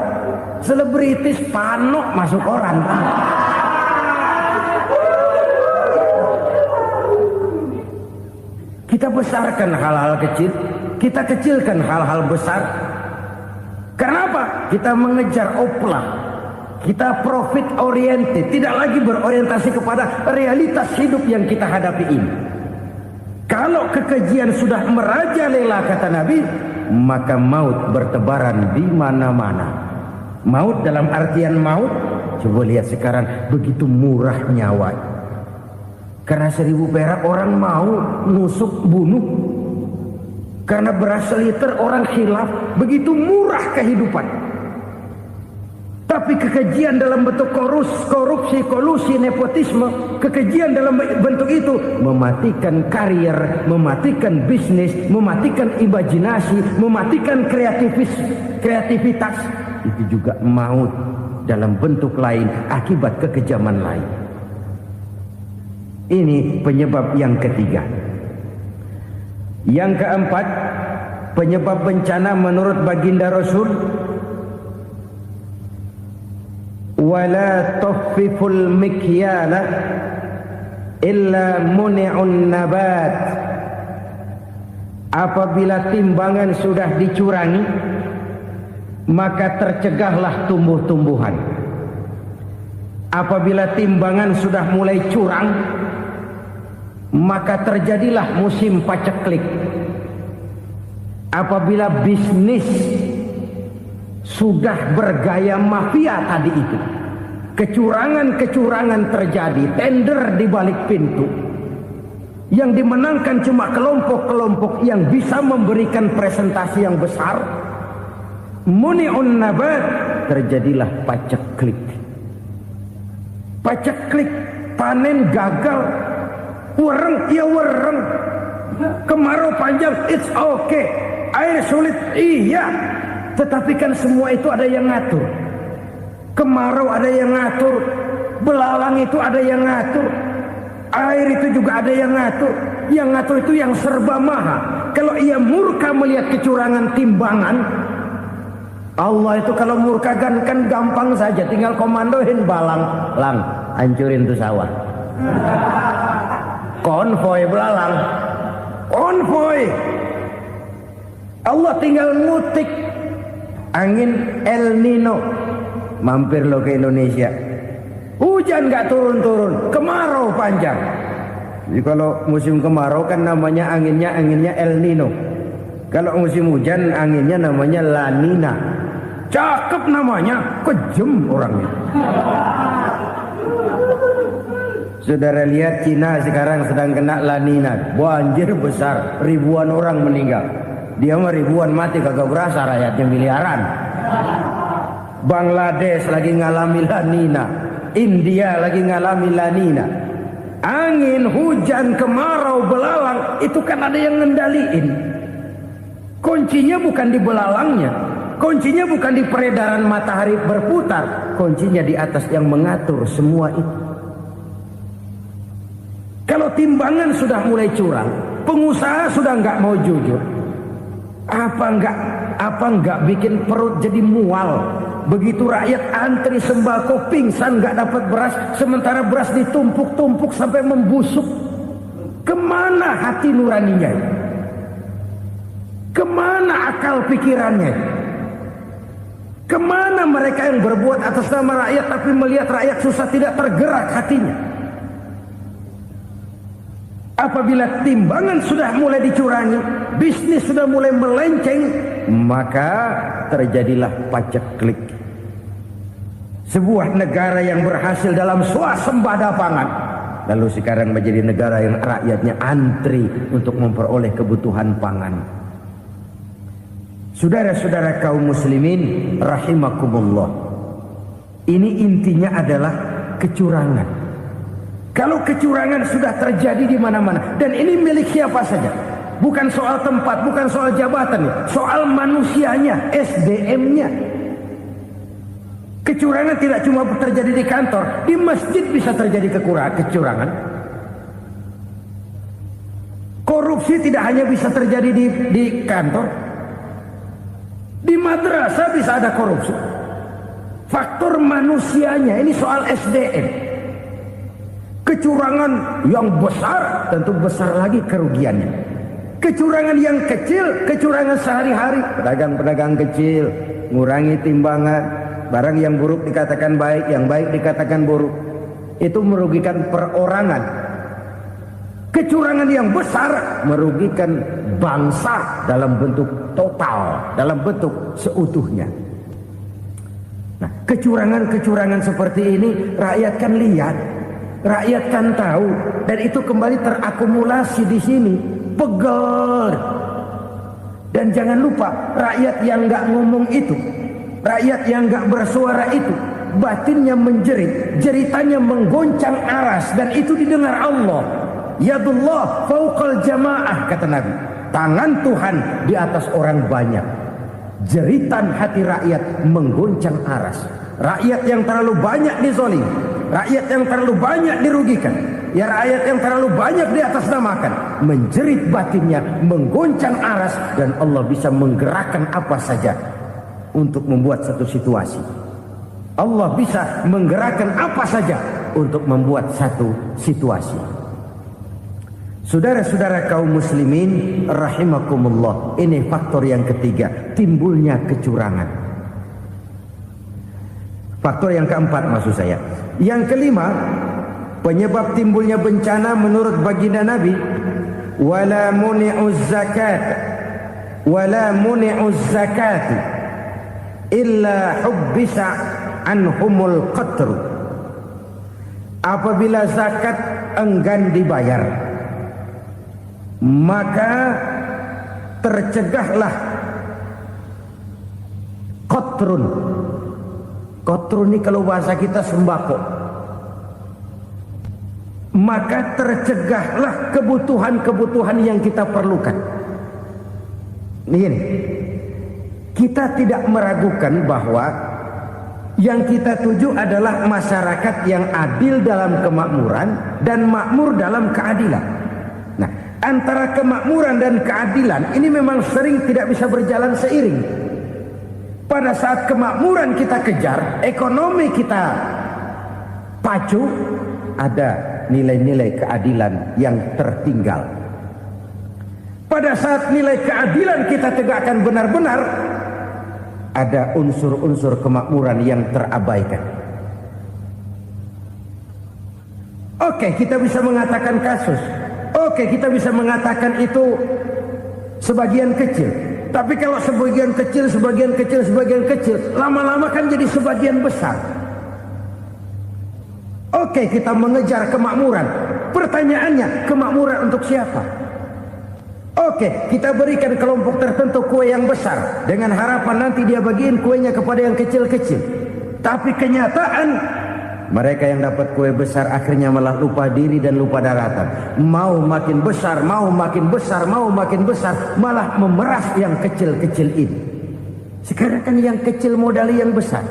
Selebritis panok masuk koran. Kita besarkan hal-hal kecil, kita kecilkan hal-hal besar. Kenapa? Kita mengejar oplah, kita profit oriented, tidak lagi berorientasi kepada realitas hidup yang kita hadapi ini. Kalau kekejian sudah merajalela, kata Nabi, maka maut bertebaran di mana-mana. Maut dalam artian maut, coba lihat sekarang begitu murah nyawa. Karena 1000 perak orang mau nusuk bunuh. Karena beras seliter orang khilaf. Begitu murah kehidupan. Tapi kekejian dalam bentuk korupsi, kolusi, nepotisme, kekejian dalam bentuk itu mematikan karier, mematikan bisnis, mematikan imajinasi, mematikan kreativitas. Itu juga maut dalam bentuk lain akibat kekejaman lain. Ini penyebab yang ketiga. Yang keempat, penyebab bencana menurut baginda Rasul, wala tuffiful mikyala illa muni'un nabat. Apabila timbangan sudah dicurangi, maka tercegahlah tumbuh-tumbuhan. Apabila timbangan sudah mulai curang, maka terjadilah musim paceklik. Apabila bisnis sudah bergaya mafia tadi itu. Kecurangan-kecurangan terjadi, tender di balik pintu. Yang dimenangkan cuma kelompok-kelompok yang bisa memberikan presentasi yang besar. Muni'un nabat, terjadilah paceklik. Paceklik, panen gagal, wereng ya wereng, kemarau panjang, it's okay, air sulit, iya. Tetapi kan semua itu ada yang ngatur. Kemarau ada yang ngatur, belalang itu ada yang ngatur, air itu juga ada yang ngatur. Yang ngatur itu yang serba maha. Kalau ia murka melihat kecurangan timbangan, Allah itu kalau murka kan gampang saja, tinggal komandoin balang, lang, hancurin tuh sawah. Konvoy belalang, konvoy. Allah tinggal ngutik angin El Nino. Mampir lo ke Indonesia, hujan gak turun-turun, kemarau panjang. Jadi kalau musim kemarau kan namanya anginnya El Nino. Kalau musim hujan anginnya namanya La Nina. Cakep namanya, kejem orangnya. Saudara lihat Cina sekarang sedang kena La Nina, banjir besar, ribuan orang meninggal. Dia mah ribuan mati kagak berasa, rakyatnya miliaran. Bangladesh lagi ngalami La Nina, India lagi ngalami La Nina. Angin, hujan, kemarau, belalang itu kan ada yang ngendaliin. Kuncinya bukan di belalangnya, kuncinya bukan di peredaran matahari berputar, kuncinya di atas yang mengatur semua itu. Kalau timbangan sudah mulai curang, pengusaha sudah nggak mau jujur, apa nggak bikin perut jadi mual. Begitu rakyat antri sembako pingsan nggak dapat beras, sementara beras ditumpuk-tumpuk sampai membusuk. Kemana hati nuraninya? Kemana akal pikirannya? Kemana mereka yang berbuat atas nama rakyat tapi melihat rakyat susah tidak tergerak hatinya? Apabila timbangan sudah mulai dicurangi, bisnis sudah mulai melenceng, maka terjadilah paceklik. Sebuah negara yang berhasil dalam swasembada pangan, lalu sekarang menjadi negara yang rakyatnya antri untuk memperoleh kebutuhan pangan. Saudara-saudara kaum muslimin rahimakumullah, ini intinya adalah kecurangan. Kalau kecurangan sudah terjadi di mana-mana, dan ini milik siapa saja, bukan soal tempat, bukan soal jabatan, soal manusianya, SDM-nya. Kecurangan tidak cuma terjadi di kantor, di masjid bisa terjadi kecurangan. Korupsi tidak hanya bisa terjadi di kantor, di madrasah bisa ada korupsi. Faktor manusianya, ini soal SDM. Kecurangan yang besar tentu besar lagi kerugiannya. Kecurangan yang kecil, kecurangan sehari-hari, pedagang-pedagang kecil ngurangi timbangan, barang yang buruk dikatakan baik, yang baik dikatakan buruk, itu merugikan perorangan. Kecurangan yang besar merugikan bangsa dalam bentuk total, dalam bentuk seutuhnya. Nah, kecurangan-kecurangan seperti ini rakyat kan lihat, rakyat kan tahu, dan itu kembali terakumulasi di sini, pegel. Dan jangan lupa, rakyat yang nggak ngomong itu, rakyat yang nggak bersuara itu, batinnya menjerit, jeritannya menggoncang aras, dan itu didengar Allah. Yadullah fauqal jamaah, kata Nabi, tangan Tuhan di atas orang banyak. Jeritan hati rakyat menggoncang aras. Rakyat yang terlalu banyak dizolim, rakyat yang terlalu banyak dirugikan, ya rakyat yang terlalu banyak di atas namakan, menjerit batinnya, menggoncang aras, dan Allah bisa menggerakkan apa saja untuk membuat satu situasi. Allah bisa menggerakkan apa saja untuk membuat satu situasi. Saudara-saudara kaum muslimin rahimakumullah, ini faktor yang ketiga, timbulnya kecurangan. Faktor yang keempat maksud saya. Yang kelima, penyebab timbulnya bencana menurut baginda Nabi, wala muni'uz zakat, wala muni'uz zakat, illa hubbisa anhumul qatru. Apabila zakat enggan dibayar, maka tercegahlah qatrun. Qatrun ini kalau bahasa kita sembako. Maka tercegahlah kebutuhan-kebutuhan yang kita perlukan. Ini, kita tidak meragukan bahwa yang kita tuju adalah masyarakat yang adil dalam kemakmuran dan makmur dalam keadilan. Nah, antara kemakmuran dan keadilan ini memang sering tidak bisa berjalan seiring. Pada saat kemakmuran kita kejar, ekonomi kita pacu, ada nilai-nilai keadilan yang tertinggal. Pada saat nilai keadilan kita tegakkan benar-benar, ada unsur-unsur kemakmuran yang terabaikan. Oke, kita bisa mengatakan kasus. Oke, kita bisa mengatakan itu sebagian kecil. Tapi kalau sebagian kecil, lama-lama kan jadi sebagian besar. Oke, kita mengejar kemakmuran. Pertanyaannya, kemakmuran untuk siapa? Oke, kita berikan kelompok tertentu kue yang besar dengan harapan nanti dia bagiin kuenya kepada yang kecil-kecil. Tapi kenyataan mereka yang dapat kue besar akhirnya malah lupa diri dan lupa daratan. Mau makin besar, malah memeras yang kecil-kecil ini. Sekarang kan yang kecil modali yang besar.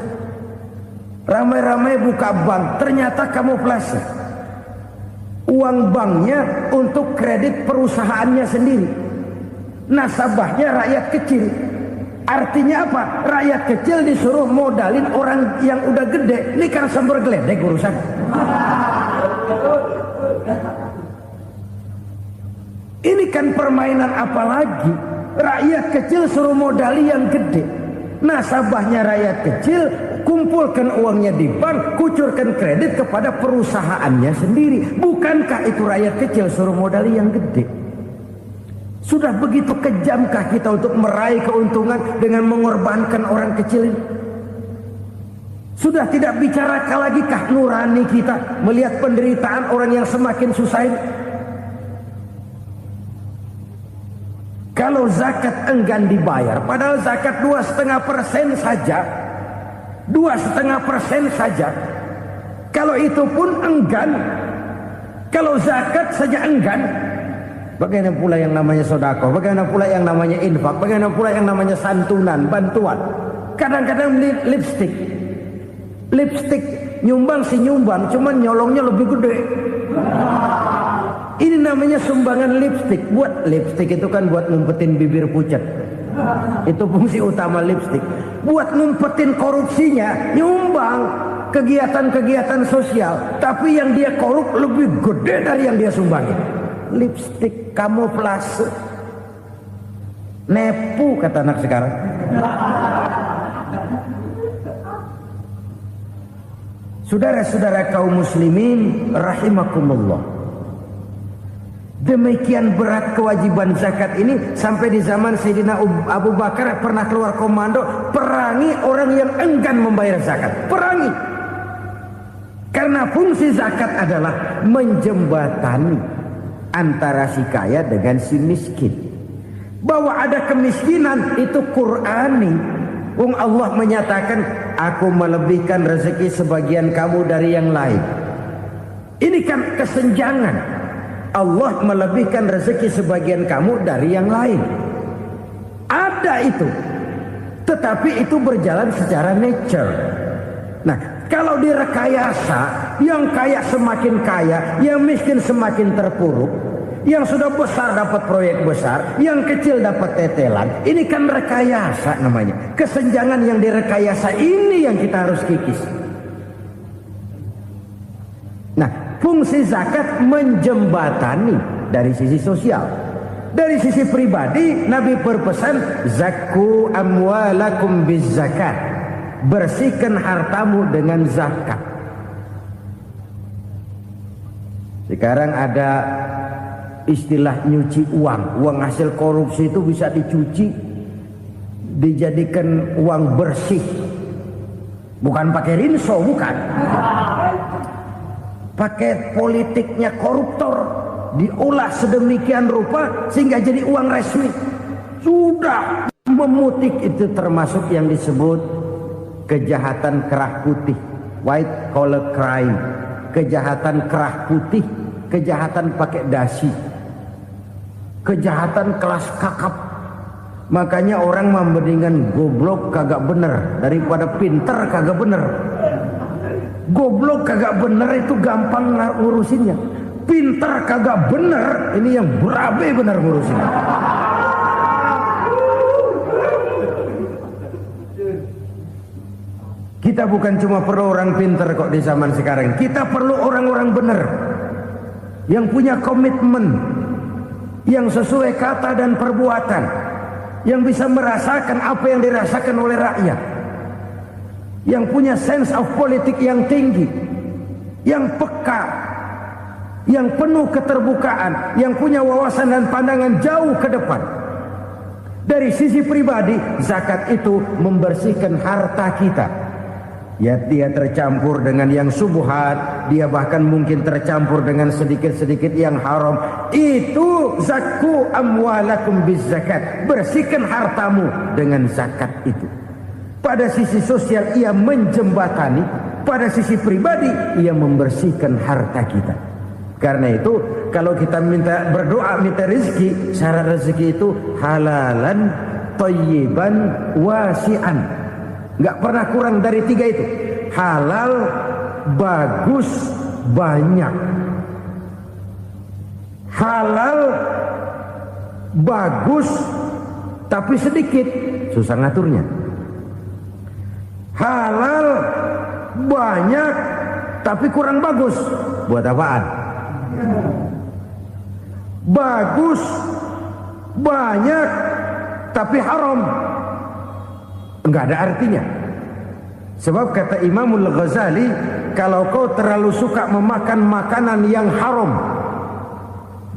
Ramai-ramai buka bank, ternyata kamuflase. Uang banknya untuk kredit perusahaannya sendiri. Nasabahnya rakyat kecil. Artinya apa? Rakyat kecil disuruh modalin orang yang udah gede. Ini kan sumber geledek urusan. Ini kan permainan apa lagi? Rakyat kecil suruh modali yang gede. Nasabahnya rakyat kecil, kumpulkan uangnya di bank, kucurkan kredit kepada perusahaannya sendiri. Bukankah itu rakyat kecil suruh modali yang gede? Sudah begitu kejamkah kita untuk meraih keuntungan dengan mengorbankan orang kecil ini? Sudah tidak bicara lagi kah nurani kita melihat penderitaan orang yang semakin susah ini? Kalau zakat enggan dibayar, padahal zakat 2,5% saja, 2,5% saja. Kalau itu pun enggan, kalau zakat saja enggan, bagaimana pula yang namanya sedekah, bagaimana pula yang namanya infak, bagaimana pula yang namanya santunan, bantuan. Kadang-kadang lipstick nyumbang si nyumbang, cuman nyolongnya lebih gede. Ini namanya sumbangan lipstick. Buat lipstick itu kan buat ngumpetin bibir pucat. Itu fungsi utama lipstick. Buat ngumpetin korupsinya, nyumbang kegiatan-kegiatan sosial. Tapi yang dia korup lebih gede dari yang dia sumbangin. Lipstick kamuflase. Nepu kata anak sekarang. Saudara-saudara kaum muslimin rahimakumullah. Demikian berat kewajiban zakat ini sampai di zaman Sayyidina Abu Bakar pernah keluar komando perangi orang yang enggan membayar zakat. Perangi. Karena fungsi zakat adalah menjembatani antara si kaya dengan si miskin. Bahwa ada kemiskinan itu Qur'ani. Allah menyatakan, aku melebihkan rezeki sebagian kamu dari yang lain. Ini kan kesenjangan. Allah melebihkan rezeki sebagian kamu dari yang lain. Ada itu. Tetapi itu berjalan secara nature. Nah, kalau direkayasa, yang kaya semakin kaya, yang miskin semakin terpuruk, yang sudah besar dapat proyek besar, yang kecil dapat tetelan. Ini kan rekayasa namanya. Kesenjangan yang direkayasa ini yang kita harus kikis. Nah, fungsi zakat menjembatani dari sisi sosial. Dari sisi pribadi, Nabi berpesan, zakku amwalakum biz zakat. Bersihkan hartamu dengan zakat. Sekarang ada istilah nyuci uang. Uang hasil korupsi itu bisa dicuci, dijadikan uang bersih, bukan pakai rinso, bukan. Pakai politiknya koruptor, diolah sedemikian rupa sehingga jadi uang resmi. Sudah memutik, itu termasuk yang disebut kejahatan kerah putih, white collar crime, kejahatan kerah putih, kejahatan pakai dasi, kejahatan kelas kakap. Makanya orang mendingan goblok kagak bener daripada pinter kagak bener. Goblok kagak bener itu gampang ngurusinnya. Pinter kagak bener, ini yang berabe bener ngurusinnya. Kita bukan cuma perlu orang pinter kok di zaman sekarang. Kita perlu orang-orang bener yang punya komitmen, yang sesuai kata dan perbuatan, yang bisa merasakan apa yang dirasakan oleh rakyat, yang punya sense of politik yang tinggi, yang peka, yang penuh keterbukaan, yang punya wawasan dan pandangan jauh ke depan. Dari sisi pribadi, zakat itu membersihkan harta kita. Ya, dia tercampur dengan yang subuhat, dia bahkan mungkin tercampur dengan sedikit-sedikit yang haram. Itu zakku amwalakum bizzakat. Bersihkan hartamu dengan zakat itu. Pada sisi sosial ia menjembatani, pada sisi pribadi ia membersihkan harta kita. Karena itu kalau kita minta berdoa minta rezeki, syarat rezeki itu halalan thayyiban wasi'an. Nggak pernah kurang dari 3 itu. Halal, bagus, banyak. Halal, bagus, tapi sedikit, susah ngaturnya. Halal, banyak, tapi kurang bagus. Buat apaan? Bagus, banyak, tapi haram. Enggak ada artinya. Sebab kata Imamul Ghazali, kalau kau terlalu suka memakan makanan yang haram,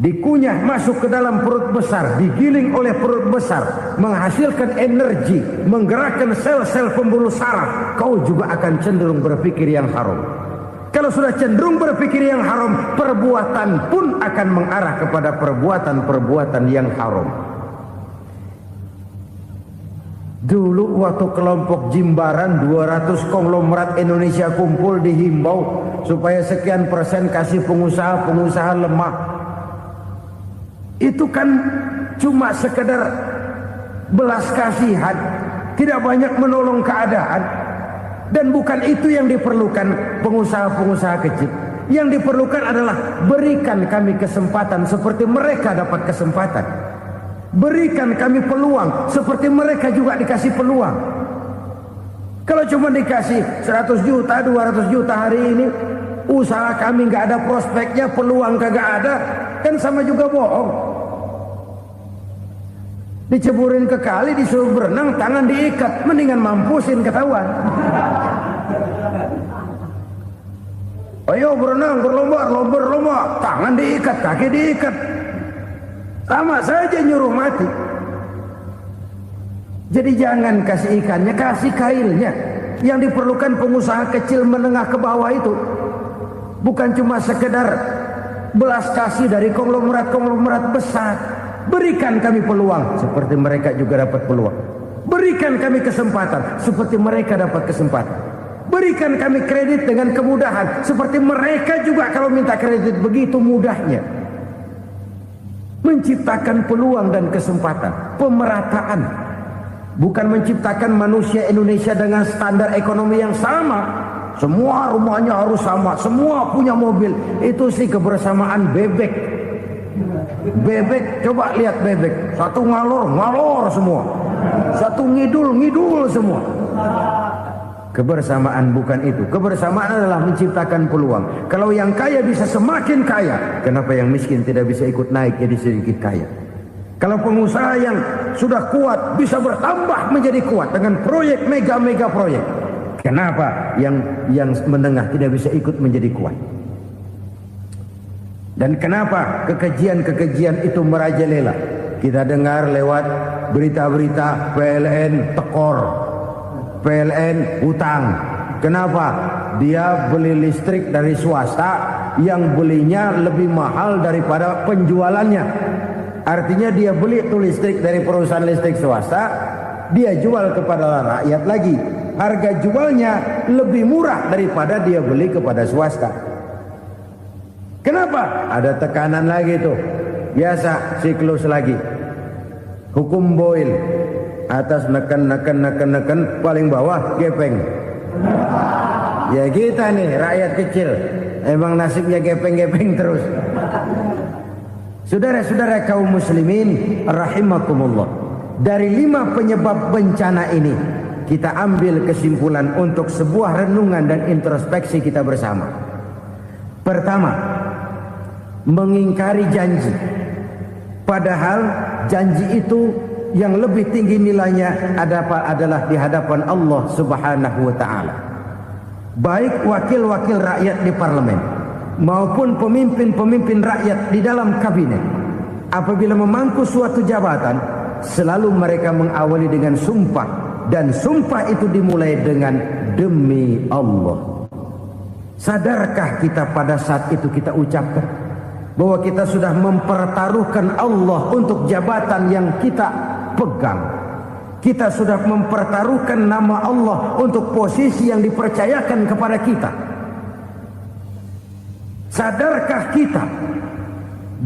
dikunyah masuk ke dalam perut besar, digiling oleh perut besar, menghasilkan energi, menggerakkan sel-sel pembuluh saraf, kau juga akan cenderung berpikir yang haram. Kalau sudah cenderung berpikir yang haram, perbuatan pun akan mengarah kepada perbuatan-perbuatan yang haram. Dulu waktu kelompok Jimbaran 200 konglomerat Indonesia kumpul, dihimbau supaya sekian persen kasih pengusaha-pengusaha lemah. Itu kan cuma sekedar belas kasihan, tidak banyak menolong keadaan. Dan bukan itu yang diperlukan pengusaha-pengusaha kecil. Yang diperlukan adalah berikan kami kesempatan seperti mereka dapat kesempatan. Berikan kami peluang seperti mereka juga dikasih peluang. Kalau cuma dikasih 100 juta, 200 juta hari ini, usaha kami nggak ada prospeknya, peluang kagak ada, kan sama juga bohong. Diceburin ke kali, disuruh berenang, tangan diikat, mendingan mampusin ketahuan. Ayo berenang, berlomba, tangan diikat, kaki diikat. Sama saja nyuruh mati. Jadi jangan kasih ikannya, kasih kailnya. Yang diperlukan pengusaha kecil menengah ke bawah itu bukan cuma sekedar belas kasih dari konglomerat-konglomerat besar. Berikan kami peluang seperti mereka juga dapat peluang. Berikan kami kesempatan seperti mereka dapat kesempatan. Berikan kami kredit dengan kemudahan seperti mereka juga kalau minta kredit begitu mudahnya. Menciptakan peluang dan kesempatan, pemerataan, bukan menciptakan manusia Indonesia dengan standar ekonomi yang sama. Semua rumahnya harus sama, semua punya mobil. Itu sih kebersamaan bebek. Bebek, coba lihat bebek, satu ngalor semua, satu ngidul semua. Kebersamaan bukan itu. Kebersamaan adalah menciptakan peluang. Kalau yang kaya bisa semakin kaya, kenapa yang miskin tidak bisa ikut naik jadi sedikit kaya? Kalau pengusaha yang sudah kuat bisa bertambah menjadi kuat dengan proyek mega proyek, kenapa yang menengah tidak bisa ikut menjadi kuat? Dan kenapa kekejian itu merajalela? Kita dengar lewat berita-berita PLN tekor, PLN utang. Kenapa? Dia beli listrik dari swasta yang belinya lebih mahal daripada penjualannya. Artinya dia beli itu listrik dari perusahaan listrik swasta, dia jual kepada rakyat lagi. Harga jualnya lebih murah daripada dia beli kepada swasta. Kenapa? Ada tekanan lagi tuh. Biasa siklus lagi. Hukum Boyle. Atas neken paling bawah gepeng. Ya kita nih rakyat kecil. Emang nasibnya gepeng-gepeng terus. Saudara-saudara kaum muslimin rahimakumullah. Dari 5 penyebab bencana ini kita ambil kesimpulan untuk sebuah renungan dan introspeksi kita bersama. Pertama, mengingkari janji. Padahal janji itu yang lebih tinggi nilainya adalah di hadapan Allah Subhanahu wa taala. Baik wakil-wakil rakyat di parlemen maupun pemimpin-pemimpin rakyat di dalam kabinet, apabila memangku suatu jabatan, selalu mereka mengawali dengan sumpah, dan sumpah itu dimulai dengan demi Allah. Sadarkah kita pada saat itu kita ucapkan bahwa kita sudah mempertaruhkan Allah untuk jabatan yang kita pegang? Kita sudah mempertaruhkan nama Allah untuk posisi yang dipercayakan kepada kita. Sadarkah kita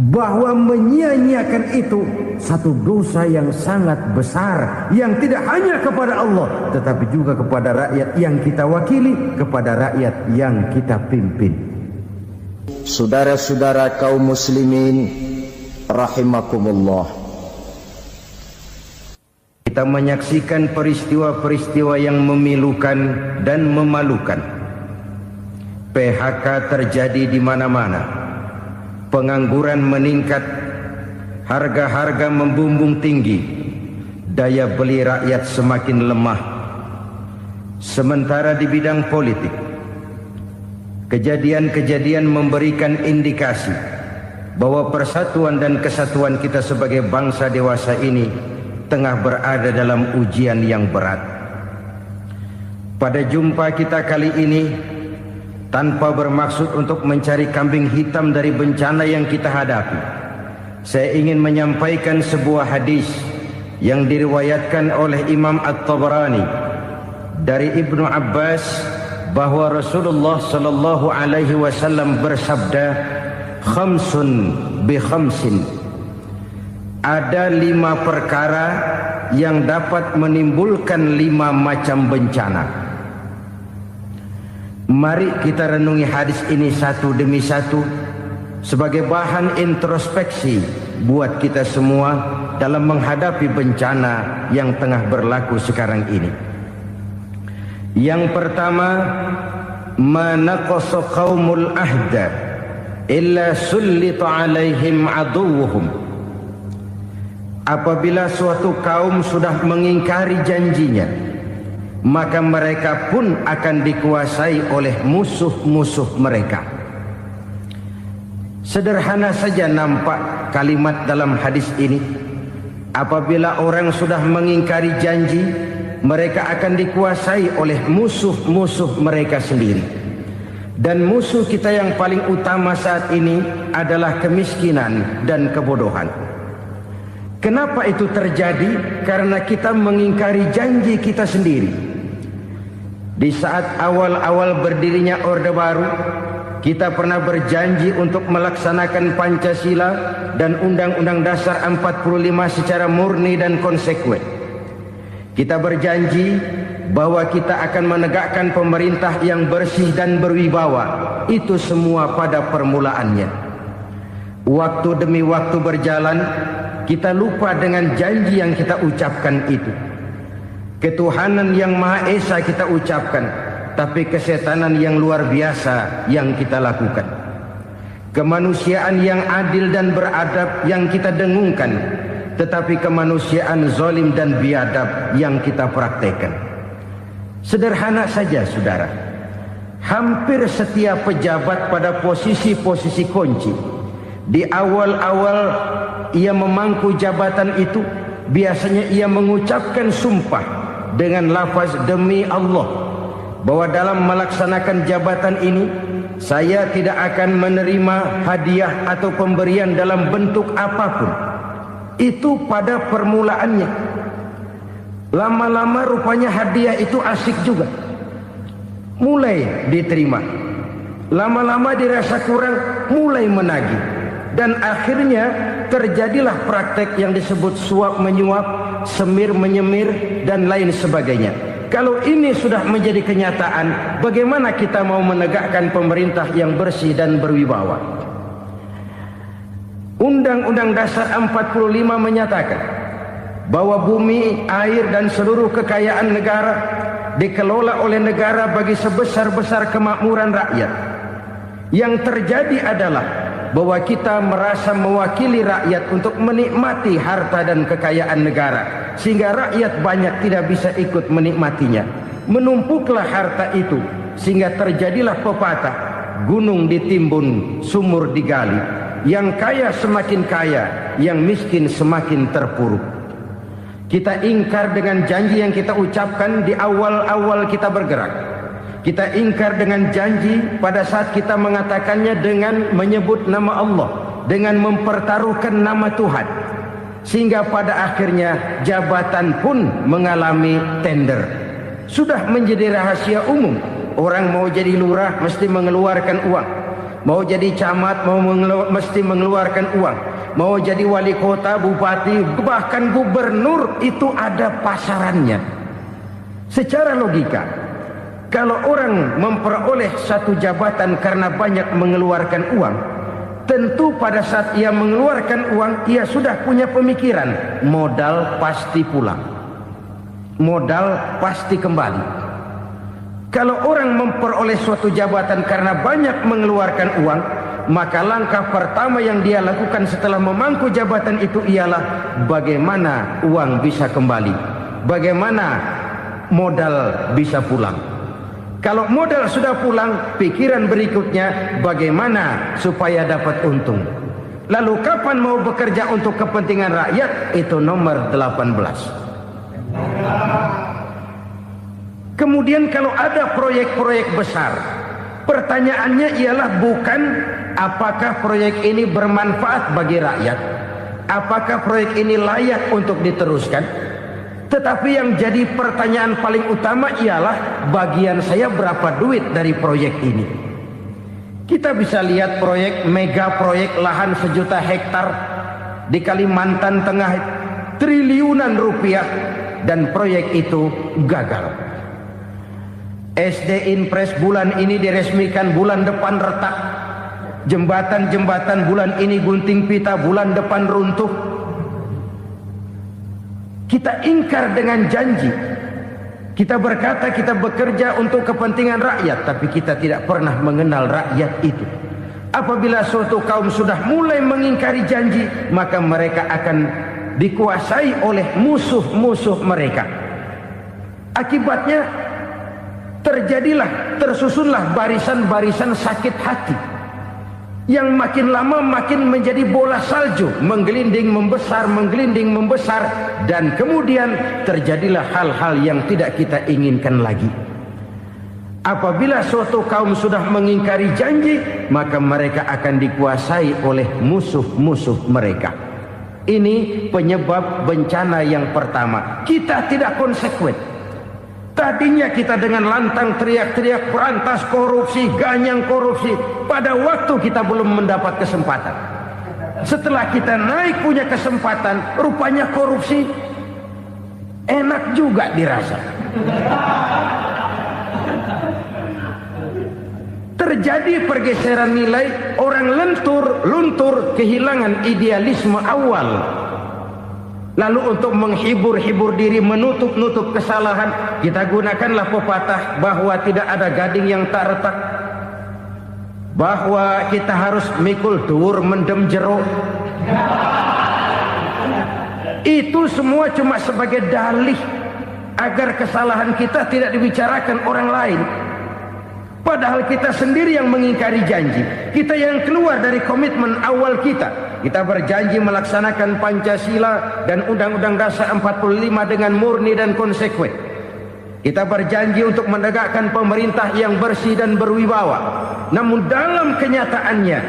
bahwa menyia-nyiakan itu satu dosa yang sangat besar, yang tidak hanya kepada Allah tetapi juga kepada rakyat yang kita wakili, kepada rakyat yang kita pimpin. Saudara-saudara kaum muslimin rahimakumullah. Kita menyaksikan peristiwa-peristiwa yang memilukan dan memalukan. PHK terjadi di mana-mana. Pengangguran meningkat, harga-harga membumbung tinggi, daya beli rakyat semakin lemah. Sementara di bidang politik, kejadian-kejadian memberikan indikasi bahwa persatuan dan kesatuan kita sebagai bangsa dewasa ini tengah berada dalam ujian yang berat. Pada jumpa kita kali ini, tanpa bermaksud untuk mencari kambing hitam dari bencana yang kita hadapi, saya ingin menyampaikan sebuah hadis yang diriwayatkan oleh Imam At-Tabarani dari Ibnu Abbas bahwa Rasulullah sallallahu alaihi wasallam bersabda, "Khamsun bi khamsin." Ada 5 perkara yang dapat menimbulkan 5 macam bencana. Mari kita renungi hadis ini satu demi satu sebagai bahan introspeksi buat kita semua dalam menghadapi bencana yang tengah berlaku sekarang ini. Yang pertama, manaqasa qaumul ahda illa sullita alaihim aduwwuhum. Apabila suatu kaum sudah mengingkari janjinya, maka mereka pun akan dikuasai oleh musuh-musuh mereka. Sederhana saja nampak kalimat dalam hadis ini. Apabila orang sudah mengingkari janji, mereka akan dikuasai oleh musuh-musuh mereka sendiri. Dan musuh kita yang paling utama saat ini adalah kemiskinan dan kebodohan. Kenapa itu terjadi? Karena kita mengingkari janji kita sendiri. Di saat awal-awal berdirinya Orde Baru, kita pernah berjanji untuk melaksanakan Pancasila dan Undang-Undang Dasar 45 secara murni dan konsekuen. Kita berjanji bahwa kita akan menegakkan pemerintah yang bersih dan berwibawa. Itu semua pada permulaannya. Waktu demi waktu berjalan, kita lupa dengan janji yang kita ucapkan itu. Ketuhanan yang Maha Esa kita ucapkan, tapi kesetanan yang luar biasa yang kita lakukan. Kemanusiaan yang adil dan beradab yang kita dengungkan, tetapi kemanusiaan zalim dan biadab yang kita praktekkan. Sederhana saja saudara, hampir setiap pejabat pada posisi-posisi kunci di awal-awal ia memangku jabatan itu, biasanya ia mengucapkan sumpah dengan lafaz demi Allah bahwa dalam melaksanakan jabatan ini saya tidak akan menerima hadiah atau pemberian dalam bentuk apapun. Itu pada permulaannya. Lama-lama rupanya hadiah itu asik juga, mulai diterima. Lama-lama dirasa kurang, mulai menagih. Dan akhirnya terjadilah praktek yang disebut suap menyuap, semir menyemir, dan lain sebagainya. Kalau ini sudah menjadi kenyataan, bagaimana kita mau menegakkan pemerintah yang bersih dan berwibawa? Undang-Undang Dasar 45 menyatakan bahwa bumi, air, dan seluruh kekayaan negara dikelola oleh negara bagi sebesar-besar kemakmuran rakyat. Yang terjadi adalah bahwa kita merasa mewakili rakyat untuk menikmati harta dan kekayaan negara, sehingga rakyat banyak tidak bisa ikut menikmatinya. Menumpuklah harta itu sehingga terjadilah pepatah, gunung ditimbun, sumur digali. Yang kaya semakin kaya, yang miskin semakin terpuruk. Kita ingkar dengan janji yang kita ucapkan di awal-awal kita bergerak. Kita ingkar dengan janji pada saat kita mengatakannya dengan menyebut nama Allah, dengan mempertaruhkan nama Tuhan. Sehingga pada akhirnya jabatan pun mengalami tender. Sudah menjadi rahasia umum. Orang mau jadi lurah mesti mengeluarkan uang. Mau jadi camat mesti mengeluarkan uang. Mau jadi wali kota, bupati, bahkan gubernur, itu ada pasarannya. Secara logika, kalau orang memperoleh satu jabatan karena banyak mengeluarkan uang, tentu pada saat ia mengeluarkan uang, ia sudah punya pemikiran, modal pasti pulang, modal pasti kembali. Kalau orang memperoleh suatu jabatan karena banyak mengeluarkan uang, maka langkah pertama yang dia lakukan setelah memangku jabatan itu ialah bagaimana uang bisa kembali, bagaimana modal bisa pulang. Kalau modal sudah pulang, pikiran berikutnya bagaimana supaya dapat untung. Lalu kapan mau bekerja untuk kepentingan rakyat? Itu nomor 18. Kemudian kalau ada proyek-proyek besar, pertanyaannya ialah bukan apakah proyek ini bermanfaat bagi rakyat, apakah proyek ini layak untuk diteruskan, tetapi yang jadi pertanyaan paling utama ialah bagian saya berapa duit dari proyek ini. Kita bisa lihat proyek, mega proyek lahan 1 juta hektar di Kalimantan Tengah, triliunan rupiah, dan proyek itu gagal. SD Impres bulan ini diresmikan, bulan depan retak. Jembatan-jembatan bulan ini gunting pita, bulan depan runtuh. Kita ingkar dengan janji. Kita berkata kita bekerja untuk kepentingan rakyat, tapi kita tidak pernah mengenal rakyat itu. Apabila suatu kaum sudah mulai mengingkari janji, maka mereka akan dikuasai oleh musuh-musuh mereka. Akibatnya tersusunlah barisan-barisan sakit hati yang makin lama makin menjadi bola salju, menggelinding membesar, dan kemudian terjadilah hal-hal yang tidak kita inginkan lagi. Apabila suatu kaum sudah mengingkari janji, maka mereka akan dikuasai oleh musuh-musuh mereka. Ini penyebab bencana yang pertama. Kita tidak konsekuen. Tadinya kita dengan lantang teriak-teriak berantas korupsi, ganyang korupsi. Pada waktu kita belum mendapat kesempatan. Setelah kita naik punya kesempatan, rupanya korupsi enak juga dirasa. Terjadi pergeseran nilai, orang luntur, kehilangan idealisme awal. Lalu untuk menghibur diri, menutup kesalahan, kita gunakanlah pepatah bahwa tidak ada gading yang tak retak, bahwa kita harus mikul dhuwur mendem jero. Itu semua cuma sebagai dalih agar kesalahan kita tidak dibicarakan orang lain. Padahal kita sendiri yang mengingkari janji. Kita yang keluar dari komitmen awal kita, Kita berjanji melaksanakan Pancasila dan Undang-Undang Dasar 45 dengan murni dan konsekuen. Kita berjanji untuk menegakkan pemerintah yang bersih dan berwibawa. Namun dalam kenyataannya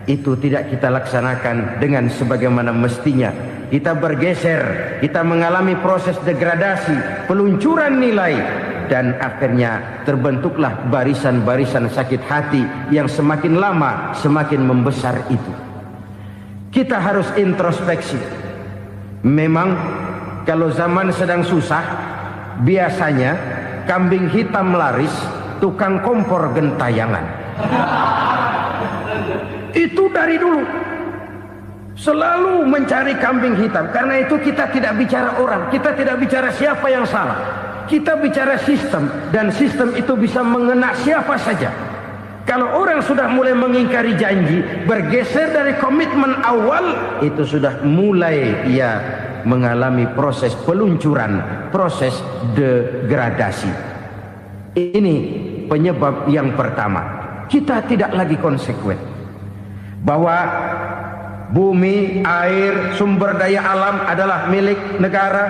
itu tidak kita laksanakan dengan sebagaimana mestinya. Kita bergeser, kita mengalami proses degradasi, peluncuran nilai, dan akhirnya terbentuklah barisan-barisan sakit hati yang semakin lama semakin membesar itu. Kita harus introspeksi. Memang kalau zaman sedang susah, biasanya kambing hitam laris, tukang kompor gentayangan. Itu dari dulu selalu mencari kambing hitam. Karena itu kita tidak bicara orang, kita tidak bicara siapa yang salah, kita bicara sistem. Dan sistem itu bisa mengena siapa saja. Kalau orang sudah mulai mengingkari janji, bergeser dari komitmen awal, itu sudah mulai ia mengalami proses peluncuran, proses degradasi. Ini penyebab yang pertama. Kita tidak lagi konsekuen bahwa bumi, air, sumber daya alam adalah milik negara,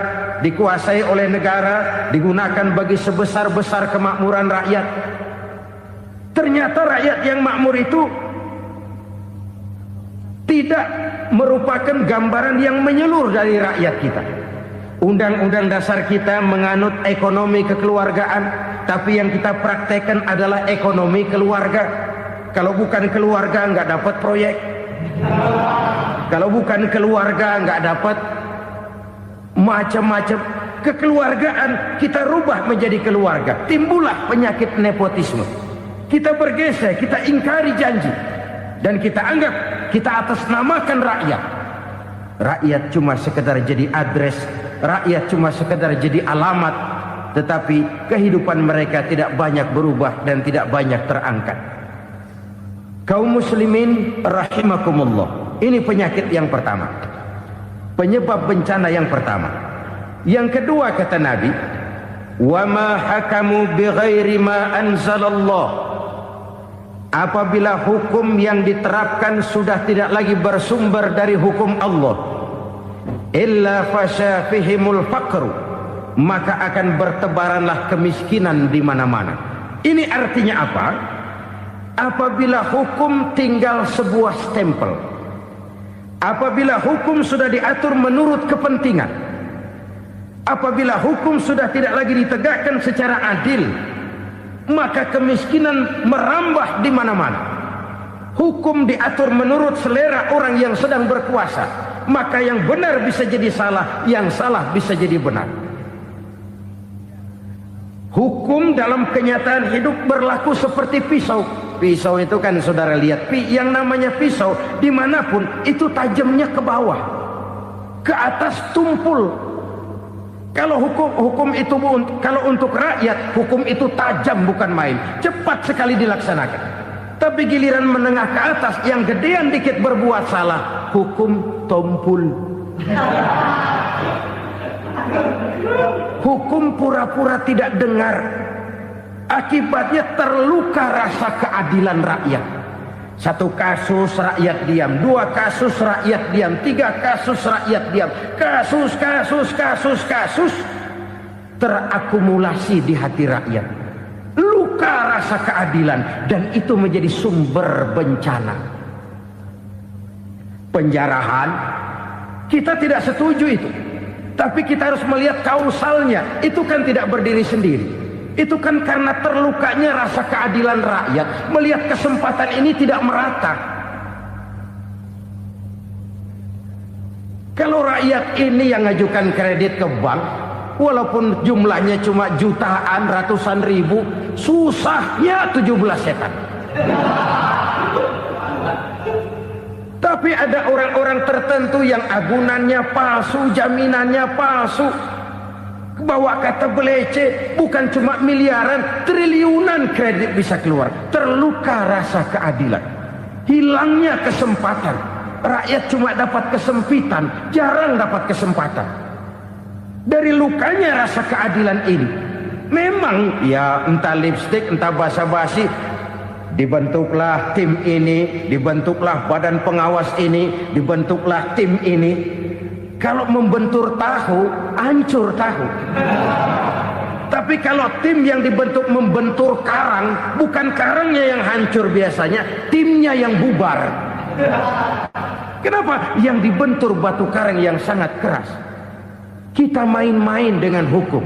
dikuasai oleh negara, digunakan bagi sebesar-besar kemakmuran rakyat. Ternyata rakyat yang makmur itu tidak merupakan gambaran yang menyeluruh dari rakyat kita. Undang-undang dasar kita menganut ekonomi kekeluargaan, tapi yang kita praktekkan adalah ekonomi keluarga. Kalau bukan keluarga nggak dapat proyek. Kalau bukan keluarga nggak dapat macam-macam. Kekeluargaan kita rubah menjadi keluarga. Timbullah penyakit nepotisme. Kita bergeser, kita ingkari janji, dan kita anggap kita atasnamakan rakyat. Rakyat cuma sekedar jadi address, rakyat cuma sekedar jadi alamat, tetapi kehidupan mereka tidak banyak berubah dan tidak banyak terangkat. Kaum muslimin rahimakumullah, ini penyakit yang pertama, penyebab bencana yang pertama. Yang kedua, kata Nabi, wa ma hakamu bighairi ma anzalallah. Apabila hukum yang diterapkan sudah tidak lagi bersumber dari hukum Allah, illa fasha fihimul faqru, maka akan bertebaranlah kemiskinan di mana-mana. Ini artinya apa? Apabila hukum tinggal sebuah stempel, apabila hukum sudah diatur menurut kepentingan, apabila hukum sudah tidak lagi ditegakkan secara adil, maka kemiskinan merambah di mana-mana. Hukum diatur menurut selera orang yang sedang berkuasa, maka yang benar bisa jadi salah, yang salah bisa jadi benar. Hukum dalam kenyataan hidup berlaku seperti pisau. Pisau itu kan saudara lihat, yang namanya pisau dimanapun itu tajamnya ke bawah, ke atas tumpul. Kalau hukum itu, kalau untuk rakyat, hukum itu tajam bukan main, cepat sekali dilaksanakan. Tapi giliran menengah ke atas, yang gedean dikit berbuat salah, hukum tumpul. Hukum pura-pura tidak dengar. Akibatnya terluka rasa keadilan rakyat. Satu kasus rakyat diam, dua kasus rakyat diam, tiga kasus rakyat diam, kasus terakumulasi di hati rakyat. Luka rasa keadilan, dan itu menjadi sumber bencana. Penjarahan, kita tidak setuju itu, tapi kita harus melihat kausalnya. Itu kan tidak berdiri sendiri. Itu kan karena terlukanya rasa keadilan rakyat, melihat kesempatan ini tidak merata. Kalau rakyat ini yang ngajukan kredit ke bank, walaupun jumlahnya cuma jutaan, ratusan ribu, susahnya 17 setan. Tapi ada orang-orang tertentu yang agunannya palsu, jaminannya palsu, bawa kata belece, bukan cuma miliaran, triliunan kredit bisa keluar. Terluka rasa keadilan, hilangnya kesempatan. Rakyat cuma dapat kesempitan, jarang dapat kesempatan. Dari lukanya rasa keadilan ini, memang ya entah lipstik, entah basa-basi, dibentuklah tim ini, dibentuklah badan pengawas ini, dibentuklah tim ini. Kalau membentur tahu, hancur tahu. Tapi kalau tim yang dibentuk membentur karang, bukan karangnya yang hancur biasanya, timnya yang bubar. Kenapa? Yang dibentur batu karang yang sangat keras. Kita main-main dengan hukum.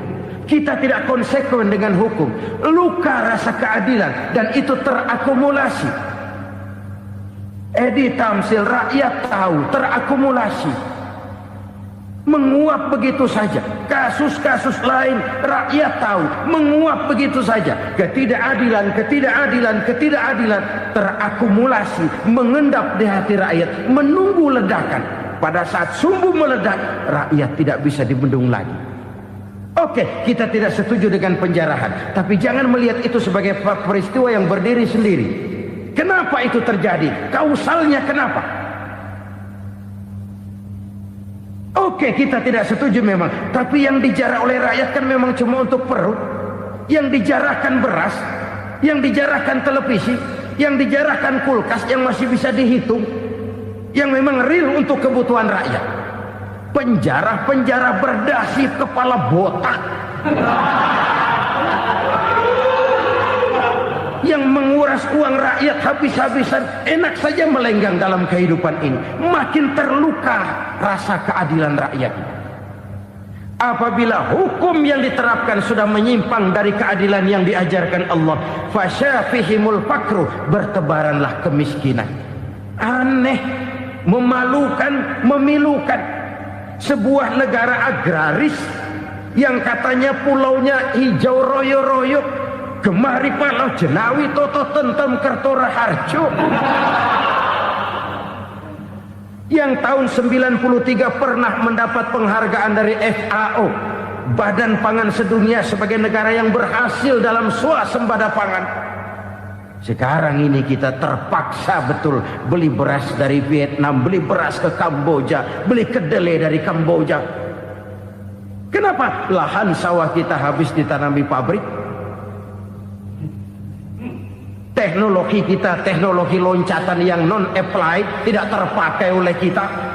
Kita tidak konsekuen dengan hukum. Luka rasa keadilan dan itu terakumulasi. Edi Tamsil, rakyat tahu, terakumulasi. Menguap begitu saja. Kasus-kasus lain rakyat tahu, menguap begitu saja. Ketidakadilan terakumulasi, mengendap di hati rakyat, menunggu ledakan. Pada saat sumbu meledak, rakyat tidak bisa dibendung lagi. Oke, kita tidak setuju dengan penjarahan, tapi jangan melihat itu sebagai peristiwa yang berdiri sendiri. Kenapa itu terjadi? Kausalnya kenapa? Oke, kita tidak setuju memang, tapi yang dijarah oleh rakyat kan memang cuma untuk perut. Yang dijarahkan beras, yang dijarahkan televisi, yang dijarahkan kulkas yang masih bisa dihitung, yang memang real untuk kebutuhan rakyat. Penjara berdasi kepala botak yang menguras uang rakyat habis-habisan, enak saja melenggang dalam kehidupan ini. Makin terluka rasa keadilan rakyat. Apabila hukum yang diterapkan sudah menyimpang dari keadilan yang diajarkan Allah, fasyafihimul fakru, bertebaranlah kemiskinan. Aneh, memalukan, memilukan. Sebuah negara agraris yang katanya pulaunya hijau royo-royo, Gemari Palau Jenawi Toto Tentem Kertora Harjo, yang tahun 93 pernah mendapat penghargaan dari FAO, Badan Pangan Sedunia, sebagai negara yang berhasil dalam swasembada pangan. Sekarang ini kita terpaksa betul beli beras dari Vietnam, beli beras ke Kamboja, beli kedelai dari Kamboja. Kenapa? Lahan sawah kita habis ditanami pabrik. Teknologi kita, teknologi loncatan yang non-applied, tidak terpakai oleh kita.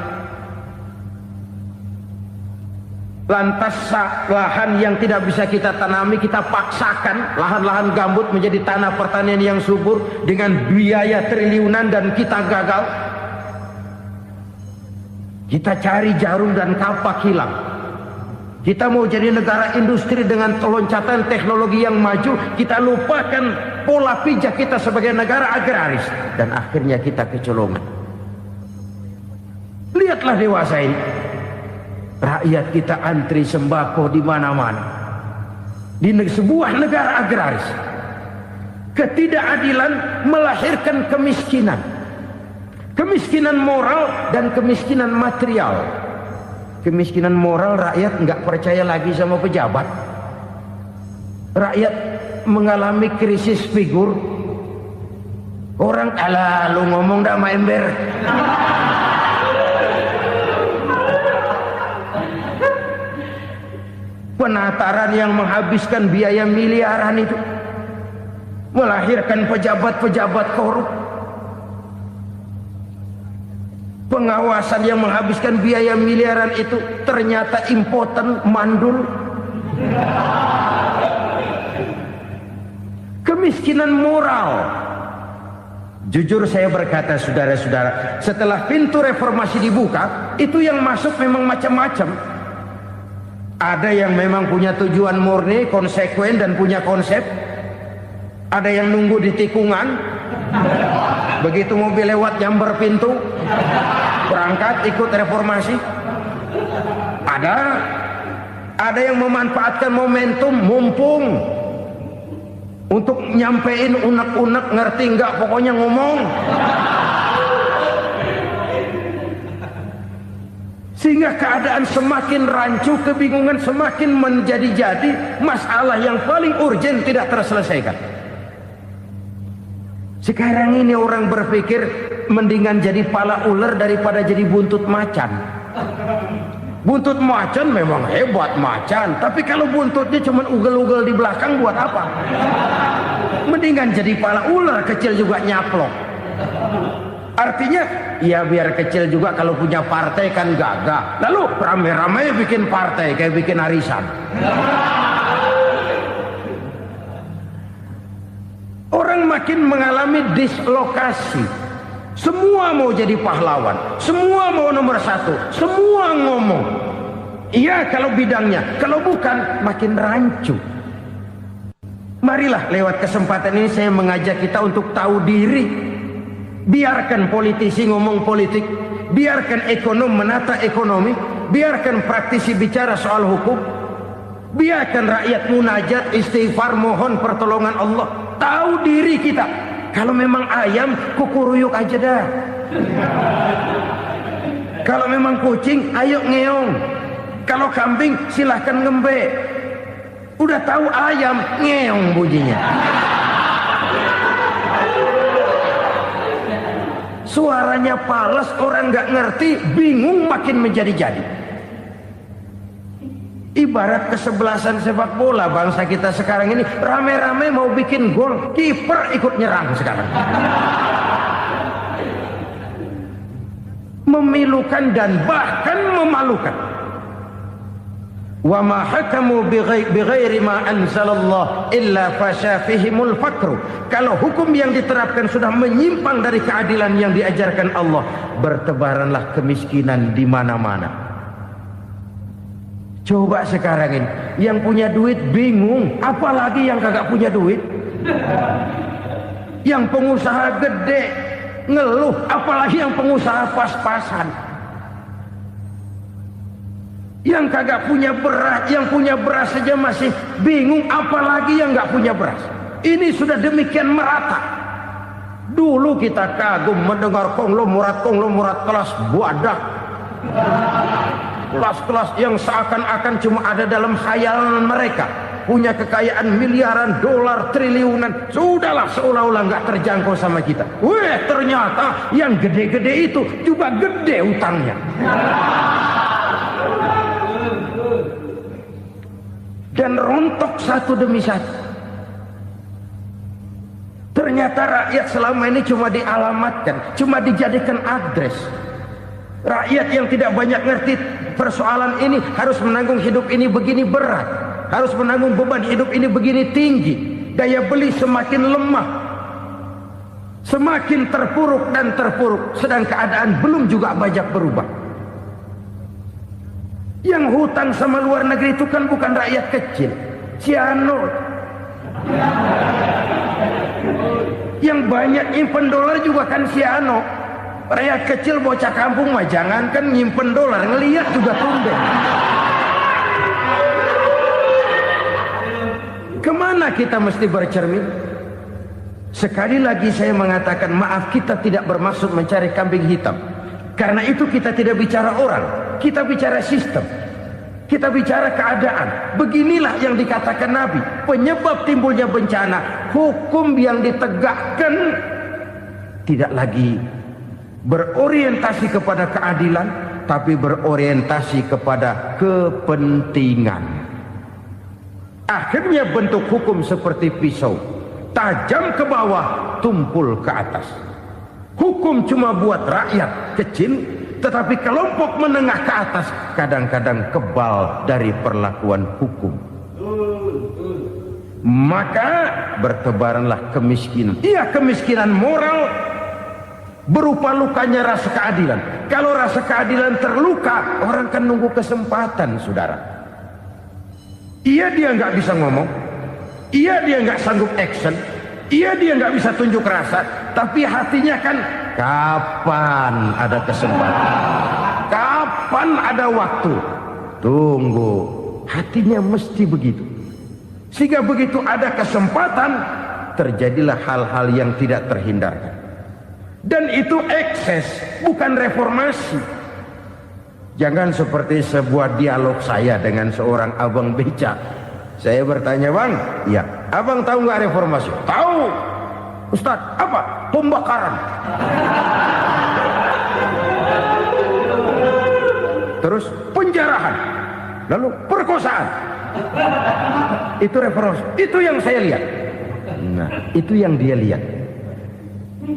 Lantas lahan yang tidak bisa kita tanami, kita paksakan lahan-lahan gambut menjadi tanah pertanian yang subur dengan biaya triliunan, dan kita gagal. Kita cari jarum dan kapak hilang. Kita mau jadi negara industri dengan loncatan teknologi yang maju, kita lupakan pola pijak kita sebagai negara agraris, dan akhirnya kita kecolongan. Lihatlah dewasa ini, rakyat kita antri sembako di mana-mana. Di sebuah negara agraris, ketidakadilan melahirkan kemiskinan. Kemiskinan moral dan kemiskinan material. Kemiskinan moral, rakyat nggak percaya lagi sama pejabat. Rakyat mengalami krisis figur. Orang, alah lu ngomong dah sama ember. Penataran yang menghabiskan biaya miliaran itu melahirkan pejabat-pejabat korup. Pengawasan yang menghabiskan biaya miliaran itu ternyata impoten, mandul. Kemiskinan moral. Jujur saya berkata, saudara-saudara, setelah pintu reformasi dibuka, itu yang masuk memang macam-macam. Ada yang memang punya tujuan murni, konsekuen dan punya konsep. Ada yang nunggu di tikungan, begitu mobil lewat nyamber pintu, berangkat ikut reformasi. Ada yang memanfaatkan momentum, mumpung, untuk nyampein unek-unek, ngerti nggak, pokoknya ngomong. Sehingga keadaan semakin rancu, kebingungan semakin menjadi-jadi, masalah yang paling urgen tidak terselesaikan. Sekarang ini orang berpikir mendingan jadi pala ular daripada jadi buntut macan. Buntut macan memang hebat macan, tapi kalau buntutnya cuma ugel-ugel di belakang buat apa? Mendingan jadi pala ular kecil juga nyaplok. Artinya ya biar kecil juga kalau punya partai kan gagah. Lalu rame-rame bikin partai kayak bikin arisan. Orang makin mengalami dislokasi. Semua mau jadi pahlawan, semua mau nomor satu, semua ngomong. Iya kalau bidangnya, kalau bukan makin rancu. Marilah lewat kesempatan ini saya mengajak kita untuk tahu diri. Biarkan politisi ngomong politik, biarkan ekonom menata ekonomi, biarkan praktisi bicara soal hukum, biarkan rakyat munajat, istighfar, mohon pertolongan Allah. Tahu diri kita. Kalau memang ayam, kukuruyuk aja dah. Kalau memang kucing, ayo ngeong. Kalau kambing, silahkan ngembe. Udah tahu ayam, ngeong bunyinya. Suaranya palas, orang nggak ngerti, bingung makin menjadi-jadi. Ibarat kesebelasan sepak bola bangsa kita sekarang ini, rame-rame mau bikin gol, kiper ikut nyerang sekarang. Memilukan dan bahkan memalukan. Wa ma hakamu bighairi ma anzalallah illa fasha fihimul fakru. Kalau hukum yang diterapkan sudah menyimpang dari keadilan yang diajarkan Allah, bertebaranlah kemiskinan di mana-mana. Coba sekarang ini, yang punya duit bingung, apalagi yang kagak punya duit. Yang pengusaha gede ngeluh, apalagi yang pengusaha pas-pasan. Yang kagak punya beras, yang punya beras saja masih bingung, apalagi yang nggak punya beras. Ini sudah demikian merata. Dulu kita kagum mendengar konglomerat kelas buadah, kelas-kelas yang seakan-akan cuma ada dalam khayalan mereka, punya kekayaan miliaran dolar, triliunan. Sudahlah, seolah-olah nggak terjangkau sama kita. Weh, ternyata yang gede-gede itu juga gede utangnya. Dan rontok satu demi satu. Ternyata rakyat selama ini cuma dialamatkan, cuma dijadikan address. Rakyat yang tidak banyak ngerti persoalan ini harus menanggung hidup ini begini berat, harus menanggung beban hidup ini begini tinggi. Daya beli semakin lemah, semakin terpuruk dan terpuruk, sedang keadaan belum juga banyak berubah. Yang hutang sama luar negeri itu kan bukan rakyat kecil, Ciano. Yang banyak nyimpen dolar juga kan Ciano. Rakyat kecil bocah kampung mah jangankan nyimpen dolar, ngelihat juga tumben. Kemana kita mesti bercermin? Sekali lagi saya mengatakan maaf, kita tidak bermaksud mencari kambing hitam. Karena itu kita tidak bicara orang, kita bicara sistem, kita bicara keadaan. Beginilah yang dikatakan Nabi, penyebab timbulnya bencana, hukum yang ditegakkan tidak lagi berorientasi kepada keadilan, tapi berorientasi kepada kepentingan. Akhirnya bentuk hukum seperti pisau, tajam ke bawah, tumpul ke atas. Hukum cuma buat rakyat kecil, tetapi kelompok menengah ke atas kadang-kadang kebal dari perlakuan hukum. Maka bertebaranlah kemiskinan. Iya, kemiskinan moral berupa lukanya rasa keadilan. Kalau rasa keadilan terluka, orang kan nunggu kesempatan, saudara. Iya, dia nggak bisa ngomong, iya dia nggak sanggup action, iya dia nggak bisa tunjuk rasa, tapi hatinya kan kapan ada kesempatan, kapan ada waktu, tunggu. Hatinya mesti begitu. Sehingga begitu ada kesempatan, terjadilah hal-hal yang tidak terhindarkan. Dan itu ekses, bukan reformasi. Jangan seperti sebuah dialog saya dengan seorang abang beca. Saya bertanya, bang, ya, abang tahu nggak reformasi? Tahu. Ustaz, apa? Pembakaran. Terus penjarahan, lalu perkosaan. Itu reformasi. Itu yang saya lihat. Nah, itu yang dia lihat.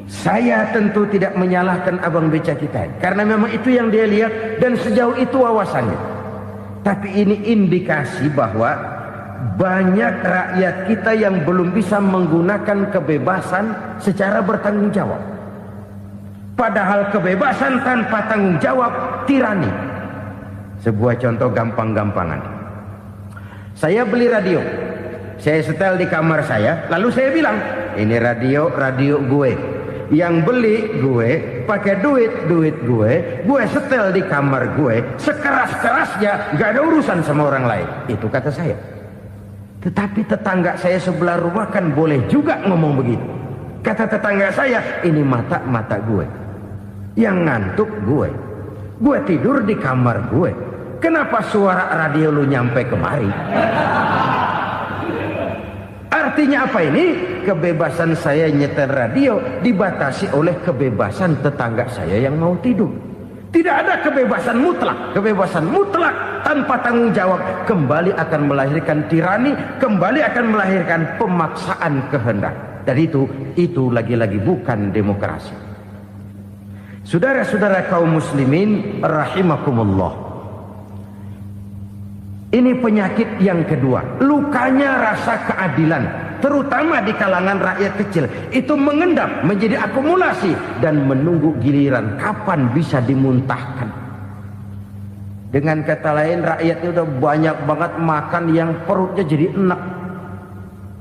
Saya tentu tidak menyalahkan abang beca kita, karena memang itu yang dia lihat dan sejauh itu wawasannya. Tapi ini indikasi bahwa banyak rakyat kita yang belum bisa menggunakan kebebasan secara bertanggung jawab. Padahal kebebasan tanpa tanggung jawab tirani. Sebuah contoh gampang-gampangan. Saya beli radio, saya setel di kamar saya, lalu saya bilang, ini radio gue. Yang beli gue, pakai duit gue setel di kamar gue, sekeras-kerasnya, gak ada urusan sama orang lain. Itu kata saya. Tetapi tetangga saya sebelah rumah kan boleh juga ngomong begitu. Kata tetangga saya, ini mata gue, yang ngantuk gue tidur di kamar gue. Kenapa suara radio lu nyampe kemari? Artinya apa ini? Kebebasan saya nyetel radio dibatasi oleh kebebasan tetangga saya yang mau tidur. Tidak ada kebebasan mutlak. Kebebasan mutlak tanpa tanggung jawab kembali akan melahirkan tirani, kembali akan melahirkan pemaksaan kehendak. Dan itu lagi-lagi bukan demokrasi. Saudara-saudara kaum muslimin rahimakumullah. Ini penyakit yang kedua, lukanya rasa keadilan, terutama di kalangan rakyat kecil. Itu mengendap menjadi akumulasi dan menunggu giliran kapan bisa dimuntahkan. Dengan kata lain, rakyatnya udah banyak banget makan yang perutnya jadi enak,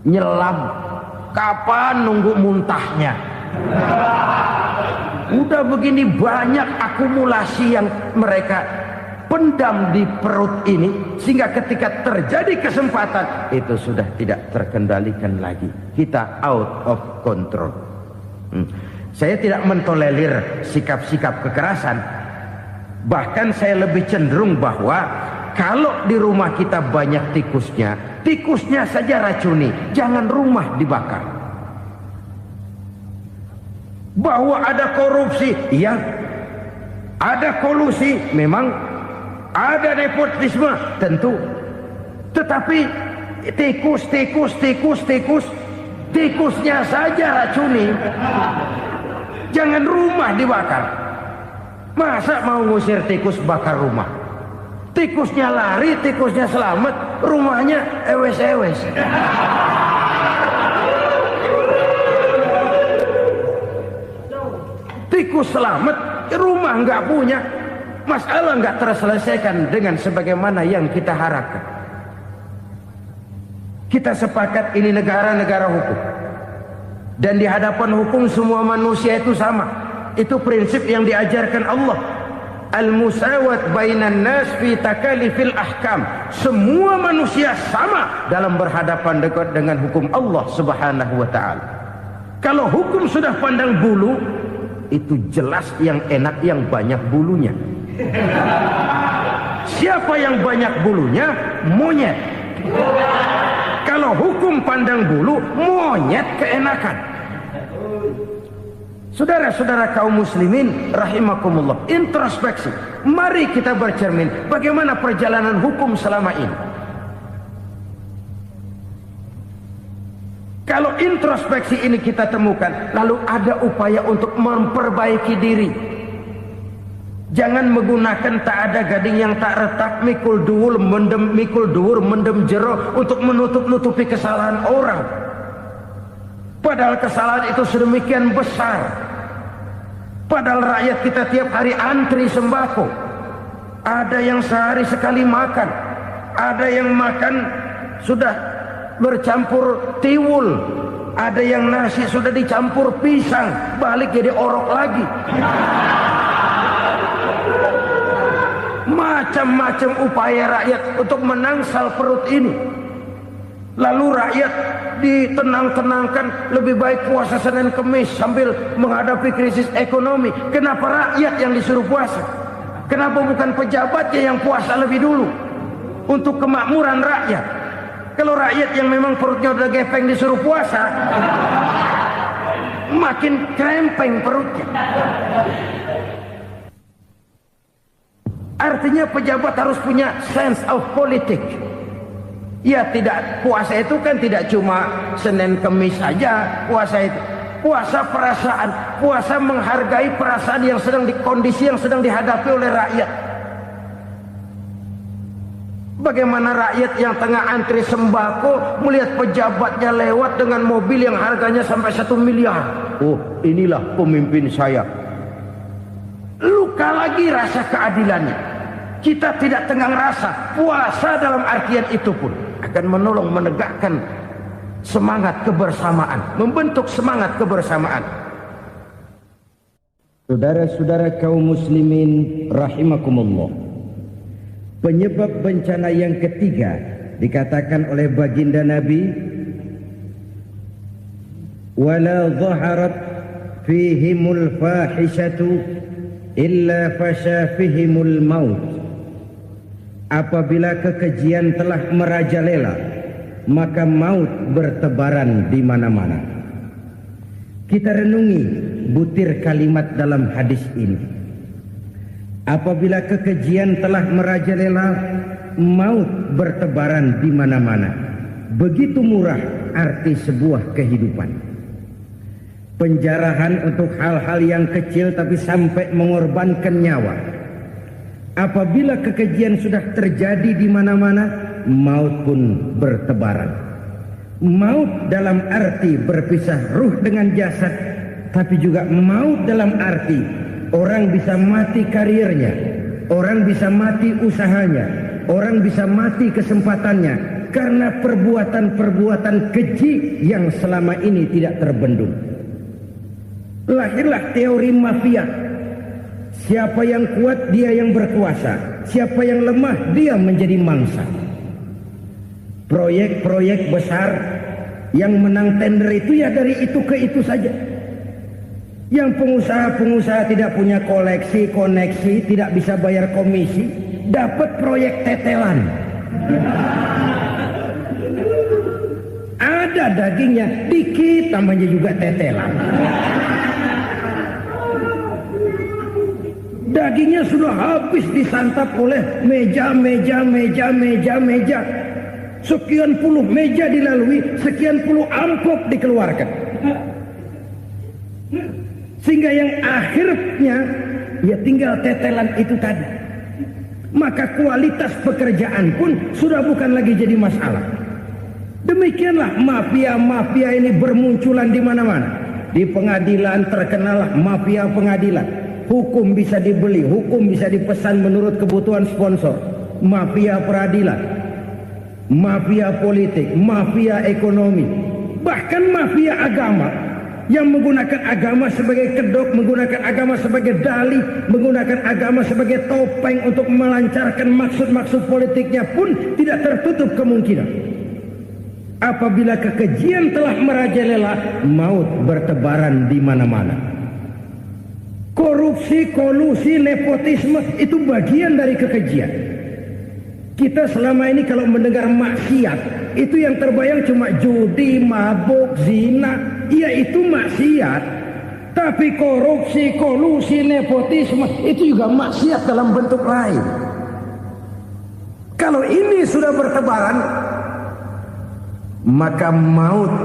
nyelam. Kapan nunggu muntahnya? Udah begini banyak akumulasi yang mereka pendam di perut ini, sehingga ketika terjadi kesempatan itu sudah tidak terkendalikan lagi. Kita out of control. Saya tidak mentolerir sikap-sikap kekerasan. Bahkan saya lebih cenderung bahwa kalau di rumah kita banyak tikusnya saja racuni, jangan rumah dibakar. Bahwa ada korupsi, ya, ada kolusi, memang ada nepotisme, tentu. Tetapi tikusnya saja racuni. Jangan rumah dibakar. Masa mau ngusir tikus bakar rumah? Tikusnya lari, tikusnya selamat, rumahnya ewes-ewes. Tikus selamat, rumah nggak punya. Masalah nggak terselesaikan dengan sebagaimana yang kita harapkan. Kita sepakat ini negara hukum, dan di hadapan hukum semua manusia itu sama. Itu prinsip yang diajarkan Allah. Al-musawat bainan nas fi takalifil ahkam. Semua manusia sama dalam berhadapan dengan hukum Allah Subhanahu wa taala. Kalau hukum sudah pandang bulu, itu jelas yang enak yang banyak bulunya. Siapa yang banyak bulunya? Monyet. Kalau hukum pandang bulu, monyet keenakan. Saudara-saudara kaum muslimin rahimakumullah, introspeksi. Mari kita bercermin bagaimana perjalanan hukum selama ini. Kalau introspeksi ini kita temukan, lalu ada upaya untuk memperbaiki diri. Jangan menggunakan tak ada gading yang tak retak, mikul duwur mendem jero untuk menutup-nutupi kesalahan orang. Padahal kesalahan itu sedemikian besar. Padahal rakyat kita tiap hari antri sembako. Ada yang sehari sekali makan, ada yang makan sudah bercampur tiwul, ada yang nasi sudah dicampur pisang, balik jadi orok lagi. Macam-macam upaya rakyat untuk menangsal perut ini. Lalu rakyat ditenang-tenangkan, lebih baik puasa Senin Kemis sambil menghadapi krisis ekonomi. Kenapa rakyat yang disuruh puasa? Kenapa bukan pejabatnya yang puasa lebih dulu untuk kemakmuran rakyat? Kalau rakyat yang memang perutnya udah gepeng disuruh puasa, makin krempeng perutnya. Artinya pejabat harus punya sense of politik. Ya, tidak, puasa itu kan tidak cuma Senin Kemis saja puasa itu. Puasa perasaan, puasa menghargai perasaan yang sedang kondisi yang sedang dihadapi oleh rakyat. Bagaimana rakyat yang tengah antri sembako melihat pejabatnya lewat dengan mobil yang harganya sampai 1 miliar. Oh, inilah pemimpin saya. Luka lagi rasa keadilannya. Kita tidak tenggang rasa. Puasa dalam artian itu pun akan menolong menegakkan semangat kebersamaan, membentuk semangat kebersamaan. Saudara-saudara kaum muslimin rahimakumullah, penyebab bencana yang ketiga dikatakan oleh baginda Nabi, wala dhaharat fihimul fahishatu illa fasha fihimul maut. Apabila kekejian telah merajalela, maka maut bertebaran di mana-mana. Kita renungi butir kalimat dalam hadis ini. Apabila kekejian telah merajalela, maut bertebaran di mana-mana. Begitu murah arti sebuah kehidupan. Penjarahan untuk hal-hal yang kecil tapi sampai mengorbankan nyawa. Apabila kekejian sudah terjadi di mana-mana, maut pun bertebaran. Maut dalam arti berpisah ruh dengan jasad, tapi juga maut dalam arti orang bisa mati karirnya, orang bisa mati usahanya, orang bisa mati kesempatannya karena perbuatan-perbuatan keji yang selama ini tidak terbendung. Lahirlah teori mafia. Siapa yang kuat dia yang berkuasa, siapa yang lemah dia menjadi mangsa. Proyek-proyek besar yang menang tender itu ya dari itu ke itu saja. Yang pengusaha-pengusaha tidak punya koneksi, tidak bisa bayar komisi, dapat proyek tetelan. Ada dagingnya, dikit namanya juga tetelan. Dagingnya sudah habis disantap oleh meja. Sekian puluh meja dilalui, sekian puluh amplop dikeluarkan. Sehingga yang akhirnya ya tinggal tetelan itu tadi. Maka kualitas pekerjaan pun sudah bukan lagi jadi masalah. Demikianlah mafia-mafia ini bermunculan di mana-mana. Di pengadilan terkenallah mafia pengadilan. Hukum bisa dibeli, hukum bisa dipesan menurut kebutuhan sponsor. Mafia peradilan, mafia politik, mafia ekonomi, bahkan mafia agama yang menggunakan agama sebagai kedok, menggunakan agama sebagai dalih, menggunakan agama sebagai topeng untuk melancarkan maksud-maksud politiknya pun tidak tertutup kemungkinan. Apabila kekejian telah merajalela, maut bertebaran di mana-mana. Korupsi, kolusi, nepotisme itu bagian dari kekejian. Kita selama ini kalau mendengar maksiat, itu yang terbayang cuma judi, mabuk, zina. Iya, itu maksiat. Tapi korupsi, kolusi, nepotisme itu juga maksiat dalam bentuk lain. Kalau ini sudah bertebaran, maka maut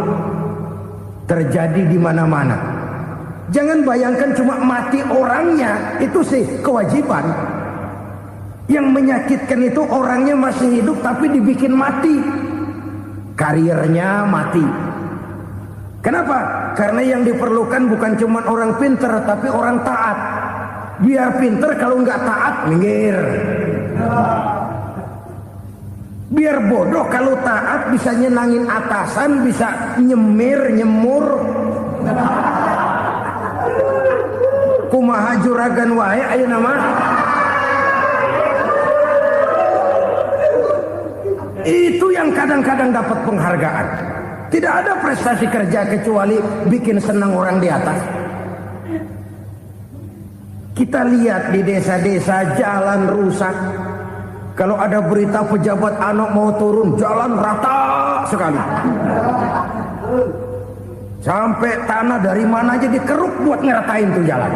terjadi di mana-mana. Jangan bayangkan cuma mati orangnya, itu sih kewajiban. Yang menyakitkan itu orangnya masih hidup tapi dibikin mati. Karirnya mati. Kenapa? Karena yang diperlukan bukan cuma orang pinter tapi orang taat. Biar pinter, kalau nggak taat minggir. Biar bodoh, kalau taat bisa nyenangin atasan, bisa nyemur. Kumaha juragan wae ayeuna mah. Itu yang kadang-kadang dapat penghargaan. Tidak ada prestasi kerja kecuali bikin senang orang di atas. Kita lihat di desa-desa jalan rusak. Kalau ada berita pejabat anak mau turun, jalan rata sekali. Sampai tanah dari mana aja dikeruk buat ngeratain tuh jalan.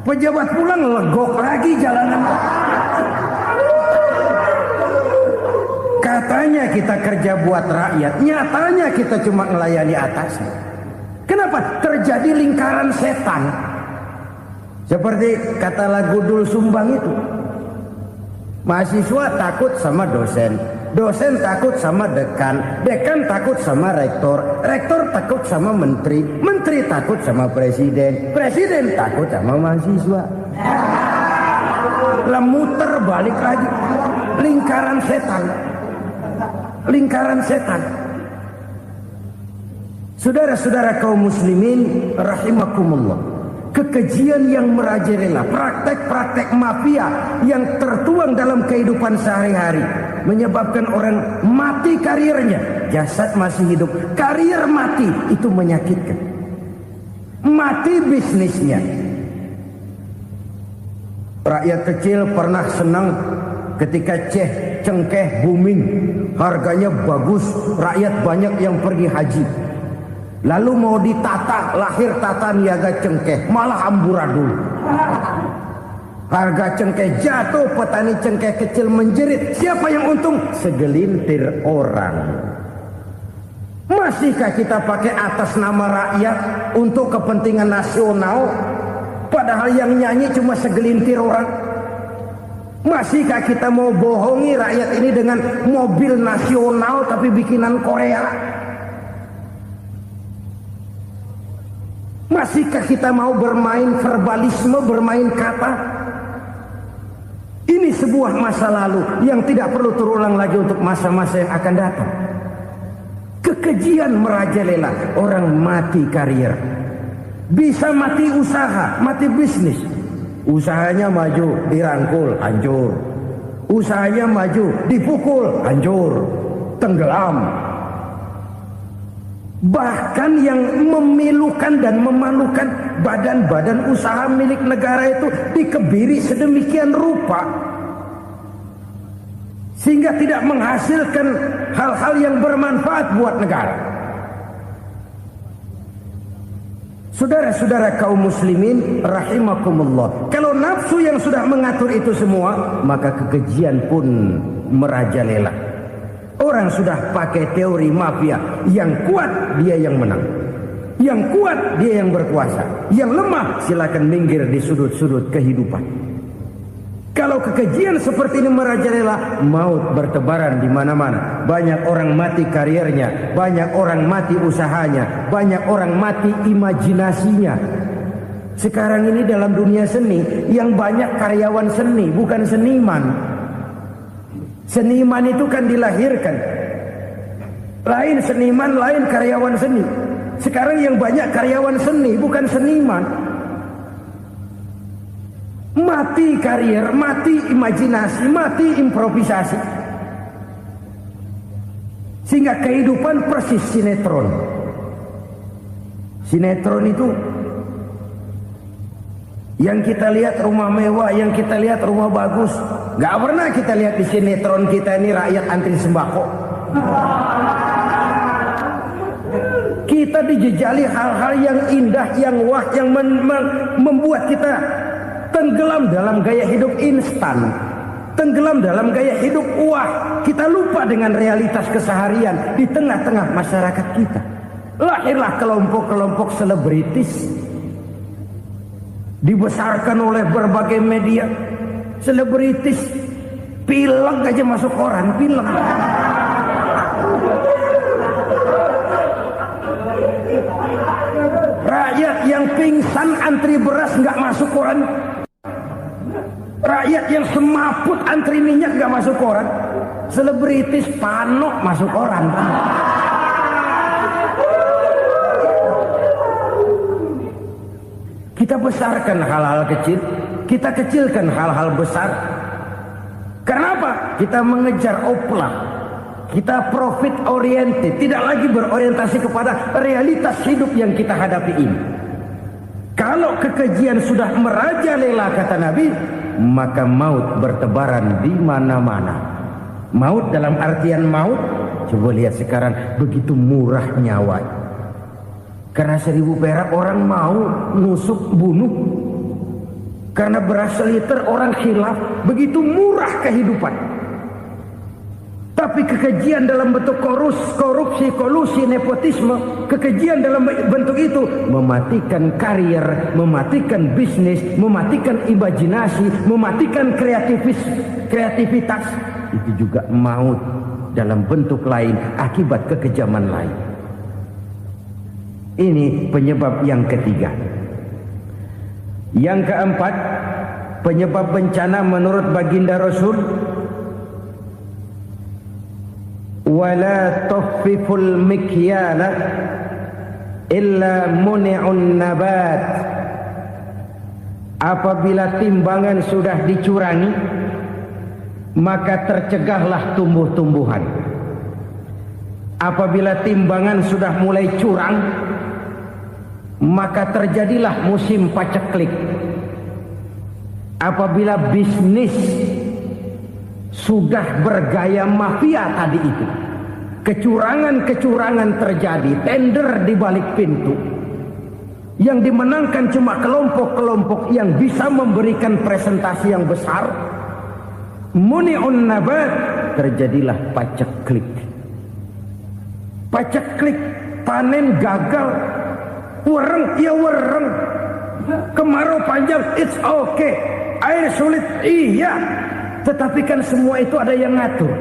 Pejabat pulang legok lagi jalanan. Katanya kita kerja buat rakyat, nyatanya kita cuma melayani atasnya. Kenapa? Terjadi lingkaran setan. Seperti kata lagu Dul Sumbang itu. Mahasiswa takut sama dosen, dosen takut sama dekan, dekan takut sama rektor, rektor takut sama menteri, menteri takut sama presiden, presiden takut sama mahasiswa. Muter balik lagi. Lingkaran setan. Lingkaran setan. Saudara-saudara kaum muslimin rahimakumullah, kekejian yang merajalela, praktek-praktek mafia yang tertuang dalam kehidupan sehari-hari menyebabkan orang mati karirnya, jasad masih hidup, karir mati, itu menyakitkan. Mati bisnisnya. Rakyat kecil pernah senang ketika cengkeh booming, harganya bagus, rakyat banyak yang pergi haji. Lalu mau ditata, lahir tata niaga cengkeh, malah amburadul. Harga cengkeh jatuh, petani cengkeh kecil menjerit. Siapa yang untung? Segelintir orang. Masihkah kita pakai atas nama rakyat untuk kepentingan nasional? Padahal yang nyanyi cuma segelintir orang. Masihkah kita mau bohongi rakyat ini dengan mobil nasional tapi bikinan Korea? Masihkah kita mau bermain verbalisme, bermain kata? Ini sebuah masa lalu yang tidak perlu terulang lagi untuk masa-masa yang akan datang. Kekejian merajalela, orang mati karir. Bisa mati usaha, mati bisnis. Usahanya maju, dirangkul, hancur. Usahanya maju, dipukul, hancur, tenggelam. Bahkan yang memilukan dan memalukan badan-badan usaha milik negara itu dikebiri sedemikian rupa sehingga tidak menghasilkan hal-hal yang bermanfaat buat negara. Saudara-saudara kaum muslimin rahimakumullah, kalau nafsu yang sudah mengatur itu semua, maka kekejian pun merajalela. Orang sudah pakai teori mafia, yang kuat dia yang menang, yang kuat dia yang berkuasa, yang lemah silakan minggir di sudut-sudut kehidupan. Kalau kekejian seperti ini merajalela, maut bertebaran di mana-mana. Banyak orang mati karirnya, banyak orang mati usahanya, banyak orang mati imajinasinya. Sekarang ini dalam dunia seni, yang banyak karyawan seni, bukan seniman. Seniman itu kan dilahirkan. Lain seniman, lain karyawan seni. Sekarang yang banyak karyawan seni, bukan seniman. Mati karir, mati imajinasi, mati improvisasi. Sehingga kehidupan persis sinetron. Sinetron itu yang kita lihat rumah mewah, yang kita lihat rumah bagus. Gak pernah kita lihat di sinetron kita ini rakyat antri sembako. Kita dijejali hal-hal yang indah, yang wah, yang membuat kita tenggelam dalam gaya hidup instan, tenggelam dalam gaya hidup wah. Kita lupa dengan realitas keseharian di tengah-tengah masyarakat kita. Lahirlah kelompok-kelompok selebritis, dibesarkan oleh berbagai media. Selebritis pilek aja masuk koran, pilek. Rakyat yang pingsan antri beras nggak masuk koran. Rakyat yang semaput antri minyak nggak masuk koran. Selebritis panok masuk koran. Kita besarkan hal-hal kecil, kita kecilkan hal-hal besar. Kenapa? Kita mengejar oplah. Kita profit oriented, tidak lagi berorientasi kepada realitas hidup yang kita hadapi ini. Kalau kekejian sudah merajalela, kata Nabi, maka maut bertebaran di mana-mana. Maut dalam artian maut, coba lihat sekarang begitu murah nyawa. Karena 1000 perak orang mau nusuk bunuh. Karena beras seliter orang khilaf, begitu murah kehidupan. Tapi kekejian dalam bentuk korupsi, kolusi, nepotisme, kekejian dalam bentuk itu mematikan karier, mematikan bisnis, mematikan imajinasi, mematikan kreativitas. Itu juga maut dalam bentuk lain akibat kekejaman lain. Ini penyebab yang ketiga. Yang keempat, penyebab bencana menurut baginda Rasul, wala tuffiful mikyala illa muni'un nabat. Apabila timbangan sudah dicurangi, maka tercegahlah tumbuh-tumbuhan. Apabila timbangan sudah mulai curang, maka terjadilah musim paceklik. Apabila bisnis sudah bergaya mafia tadi itu, kecurangan-kecurangan terjadi, tender di balik pintu, yang dimenangkan cuma kelompok-kelompok yang bisa memberikan presentasi yang besar, muni'un nabat, terjadilah paceklik. Paceklik, panen gagal, wereng ya wereng, kemarau panjang it's okay, air sulit iya, tetapi kan semua itu ada yang ngatur.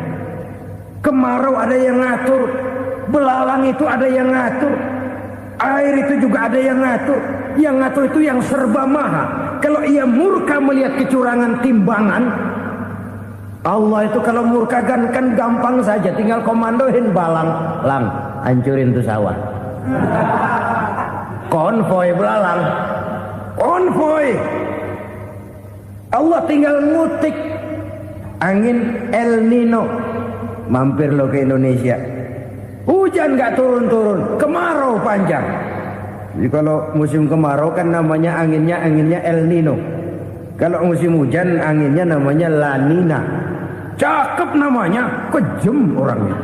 Kemarau ada yang ngatur, belalang itu ada yang ngatur, air itu juga ada yang ngatur. Yang ngatur itu yang serba maha. Kalau ia murka melihat kecurangan timbangan, Allah itu kalau murka kan gampang saja, tinggal komandoin balang, lang, hancurin tuh sawah. Konvoy belalang, konvoy. Allah tinggal ngutik angin El Nino, mampir lo ke Indonesia. Hujan gak turun-turun, kemarau panjang. Jadi kalau musim kemarau kan namanya anginnya El Nino. Kalau musim hujan anginnya namanya La Nina. Cakep namanya, kejem orangnya.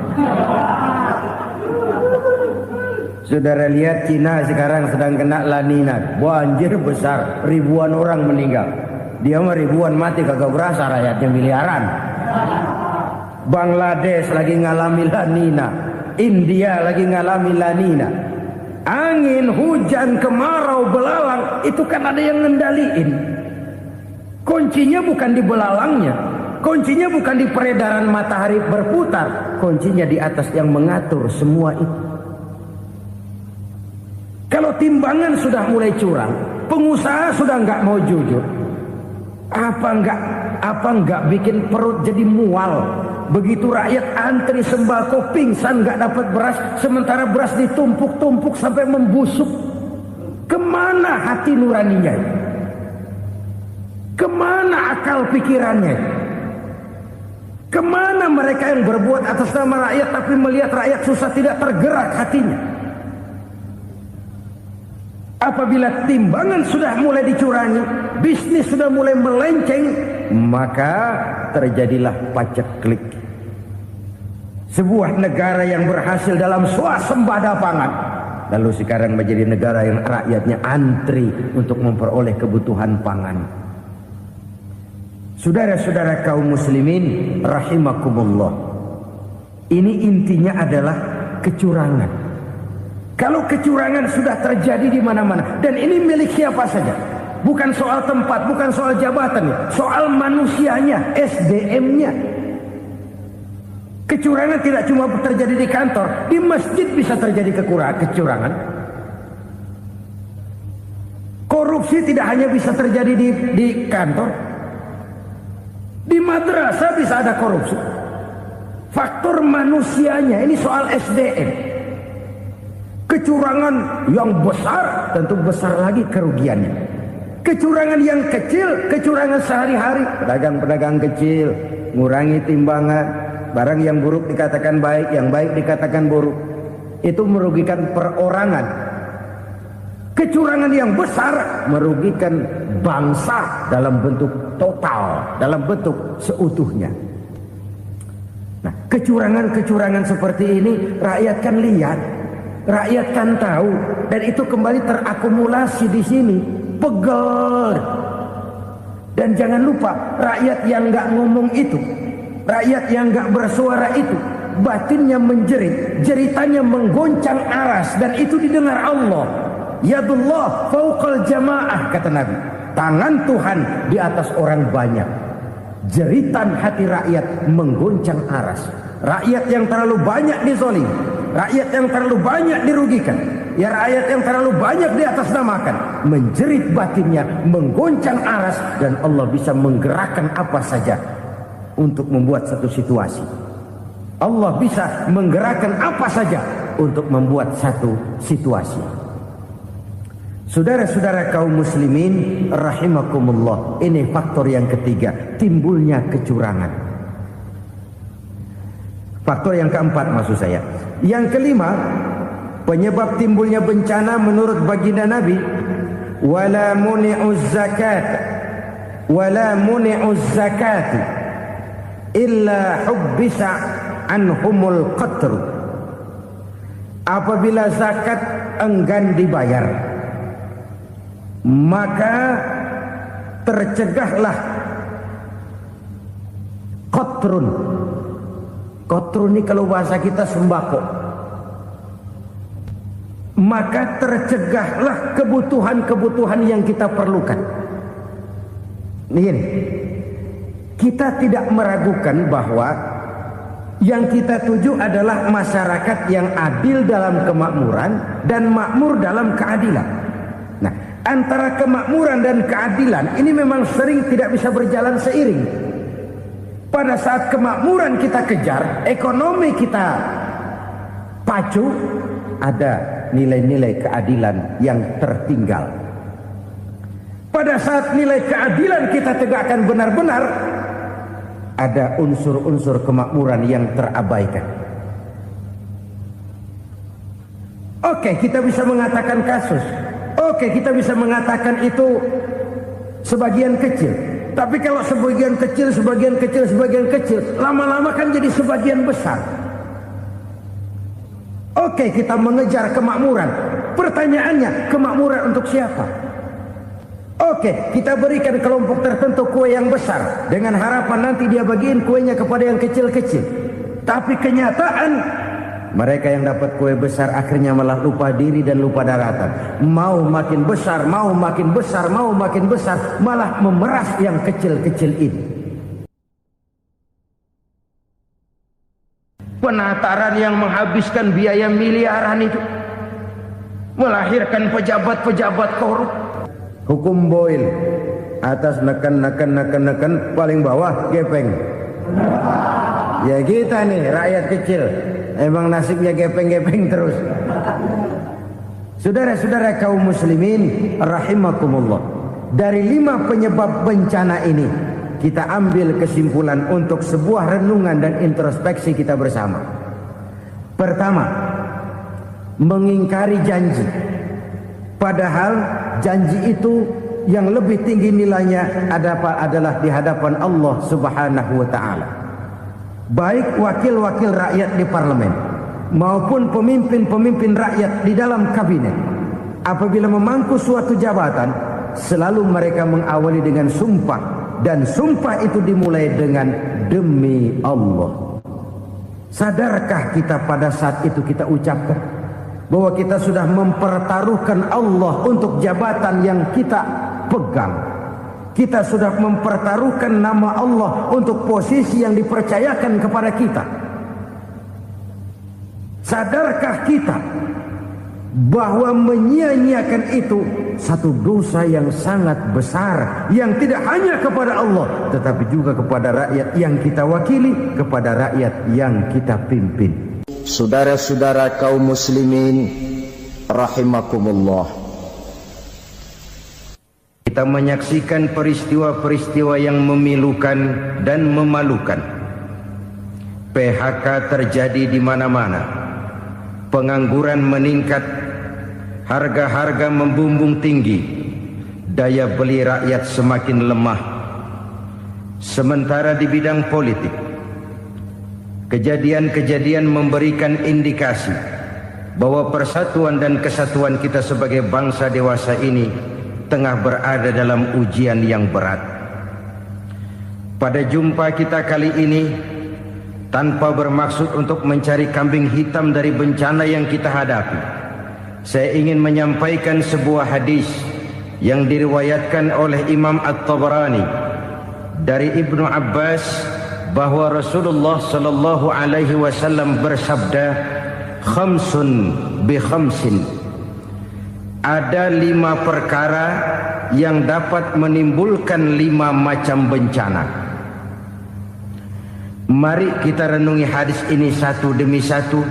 Saudara lihat Cina sekarang sedang kena La Nina, banjir besar, ribuan orang meninggal. Dia mah ribuan mati kagak berasa, rakyatnya miliaran. Bangladesh lagi ngalami La Nina, India lagi ngalami La Nina. Angin, hujan, kemarau, belalang itu kan ada yang ngendaliin. Kuncinya bukan di belalangnya, kuncinya bukan di peredaran matahari berputar, kuncinya di atas yang mengatur semua itu. Kalau timbangan sudah mulai curang, pengusaha sudah nggak mau jujur, apa nggak bikin perut jadi mual? Begitu rakyat antri sembako pingsan nggak dapat beras, sementara beras ditumpuk-tumpuk sampai membusuk. Kemana hati nuraninya? Kemana akal pikirannya? Kemana mereka yang berbuat atas nama rakyat tapi melihat rakyat susah tidak tergerak hatinya? Apabila timbangan sudah mulai dicurangi, bisnis sudah mulai melenceng, maka terjadilah paceklik. Sebuah negara yang berhasil dalam swasembada pangan, lalu sekarang menjadi negara yang rakyatnya antri untuk memperoleh kebutuhan pangan. Saudara-saudara kaum muslimin rahimakumullah, ini intinya adalah kecurangan. Kalau kecurangan sudah terjadi di mana-mana, dan ini milik siapa saja, bukan soal tempat, bukan soal jabatan, soal manusianya, SDM-nya. Kecurangan tidak cuma terjadi di kantor, di masjid bisa terjadi kecurangan. Korupsi tidak hanya bisa terjadi di kantor, di madrasah bisa ada korupsi. Faktor manusianya, ini soal SDM. Kecurangan yang besar tentu besar lagi kerugiannya. Kecurangan yang kecil, kecurangan sehari-hari, pedagang-pedagang kecil ngurangi timbangan, barang yang buruk dikatakan baik, yang baik dikatakan buruk, itu merugikan perorangan. Kecurangan yang besar merugikan bangsa dalam bentuk total, dalam bentuk seutuhnya. Nah, kecurangan-kecurangan seperti ini rakyat kan lihat, rakyat kan tahu, dan itu kembali terakumulasi di sini. Pegel. Dan jangan lupa, rakyat yang nggak ngomong itu, rakyat yang nggak bersuara itu, batinnya menjerit, jeritannya menggoncang aras, dan itu didengar Allah. Yadullah fauqal jamaah, kata Nabi. Tangan Tuhan di atas orang banyak. Jeritan hati rakyat menggoncang aras. Rakyat yang terlalu banyak dizolim, rakyat yang terlalu banyak dirugikan, ya rakyat yang terlalu banyak di atas namakan, menjerit batinnya, menggoncang aras, dan Allah bisa menggerakkan apa saja untuk membuat satu situasi. Allah bisa menggerakkan apa saja untuk membuat satu situasi. Saudara-saudara kaum muslimin rahimakumullah, ini faktor yang ketiga, timbulnya kecurangan. Faktor yang keempat maksud saya. Yang kelima, penyebab timbulnya bencana menurut baginda Nabi, wala muni'uz zakat wala muni'uz zakat illa hubbisa anhumul qatr. Apabila zakat enggan dibayar, maka tercegahlah qatrun. Qatrun ini kalau bahasa kita sembako. Maka tercegahlah kebutuhan-kebutuhan yang kita perlukan. Ini, kita tidak meragukan bahwa yang kita tuju adalah masyarakat yang adil dalam kemakmuran dan makmur dalam keadilan. Nah, antara kemakmuran dan keadilan ini memang sering tidak bisa berjalan seiring. Pada saat kemakmuran kita kejar, ekonomi kita pacu, ada nilai-nilai keadilan yang tertinggal. Pada saat nilai keadilan kita tegakkan benar-benar, ada unsur-unsur kemakmuran yang terabaikan. Oke, kita bisa mengatakan kasus. Oke, kita bisa mengatakan itu sebagian kecil. Tapi kalau sebagian kecil, lama-lama kan jadi sebagian besar. Oke, kita mengejar kemakmuran. Pertanyaannya, kemakmuran untuk siapa? Oke, kita berikan kelompok tertentu kue yang besar dengan harapan nanti dia bagiin kuenya kepada yang kecil-kecil. Tapi kenyataan, mereka yang dapat kue besar akhirnya malah lupa diri dan lupa daratan. Mau makin besar, malah memeras yang kecil-kecil ini. Penataran yang menghabiskan biaya miliaran itu melahirkan pejabat-pejabat korup. Hukum Boyle, atas neken, paling bawah gepeng. Ya kita nih rakyat kecil, emang nasibnya gepeng-gepeng terus. Saudara-saudara kaum muslimin rahimakumullah, dari 5 penyebab bencana ini kita ambil kesimpulan untuk sebuah renungan dan introspeksi kita bersama. Pertama, mengingkari janji, padahal janji itu yang lebih tinggi nilainya adalah di hadapan Allah Subhanahu wa ta'ala. Baik wakil-wakil rakyat di parlemen maupun pemimpin-pemimpin rakyat di dalam kabinet, apabila memangku suatu jabatan, selalu mereka mengawali dengan sumpah, dan sumpah itu dimulai dengan demi Allah. Sadarkah kita pada saat itu kita ucapkan bahwa kita sudah mempertaruhkan Allah untuk jabatan yang kita pegang? Kita sudah mempertaruhkan nama Allah untuk posisi yang dipercayakan kepada kita. Sadarkah kita bahwa menyia-nyiakan itu satu dosa yang sangat besar, yang tidak hanya kepada Allah tetapi juga kepada rakyat yang kita wakili, kepada rakyat yang kita pimpin. Saudara-saudara kaum muslimin rahimakumullah, kita menyaksikan peristiwa-peristiwa yang memilukan dan memalukan. PHK terjadi di mana-mana, pengangguran meningkat, harga-harga membumbung tinggi, daya beli rakyat semakin lemah. Sementara di bidang politik, kejadian-kejadian memberikan indikasi bahwa persatuan dan kesatuan kita sebagai bangsa dewasa ini tengah berada dalam ujian yang berat. Pada jumpa kita kali ini, tanpa bermaksud untuk mencari kambing hitam dari bencana yang kita hadapi, saya ingin menyampaikan sebuah hadis yang diriwayatkan oleh Imam At-Tabarani dari Ibnu Abbas bahwa Rasulullah sallallahu alaihi wasallam bersabda, "Khamsun bi khamsin." Ada 5 perkara yang dapat menimbulkan 5 macam bencana. Mari kita renungi hadis ini satu demi satu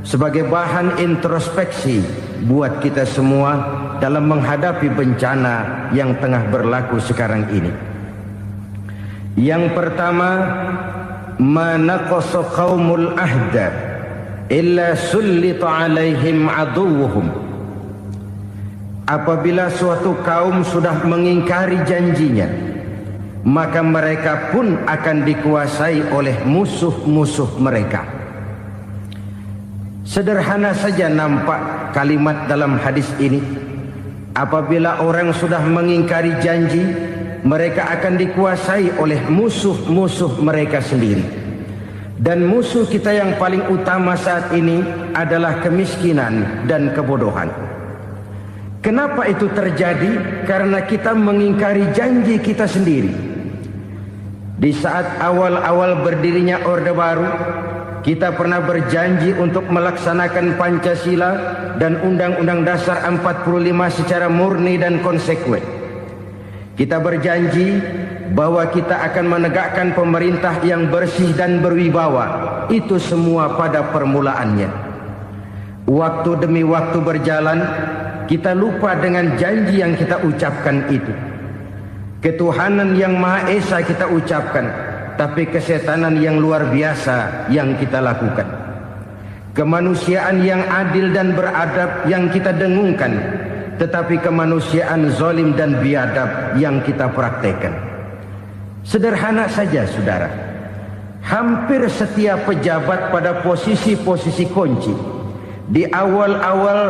sebagai bahan introspeksi buat kita semua dalam menghadapi bencana yang tengah berlaku sekarang ini. Yang pertama, ma naqasa qaumul ahda illa sullita alaihim aduwwuhum. Apabila suatu kaum sudah mengingkari janjinya, maka mereka pun akan dikuasai oleh musuh-musuh mereka. Sederhana saja nampak kalimat dalam hadis ini. Apabila orang sudah mengingkari janji, mereka akan dikuasai oleh musuh-musuh mereka sendiri. Dan musuh kita yang paling utama saat ini adalah kemiskinan dan kebodohan. Kenapa itu terjadi? Karena kita mengingkari janji kita sendiri. Di saat awal-awal berdirinya Orde Baru, kita pernah berjanji untuk melaksanakan Pancasila dan Undang-Undang Dasar 45 secara murni dan konsekuen. Kita berjanji bahwa kita akan menegakkan pemerintah yang bersih dan berwibawa. Itu semua pada permulaannya. Waktu demi waktu berjalan, kita lupa dengan janji yang kita ucapkan itu. Ketuhanan yang Maha Esa kita ucapkan, tapi kesetanan yang luar biasa yang kita lakukan. Kemanusiaan yang adil dan beradab yang kita dengungkan, tetapi kemanusiaan zalim dan biadab yang kita praktekkan. Sederhana saja saudara, hampir setiap pejabat pada posisi-posisi kunci, di awal-awal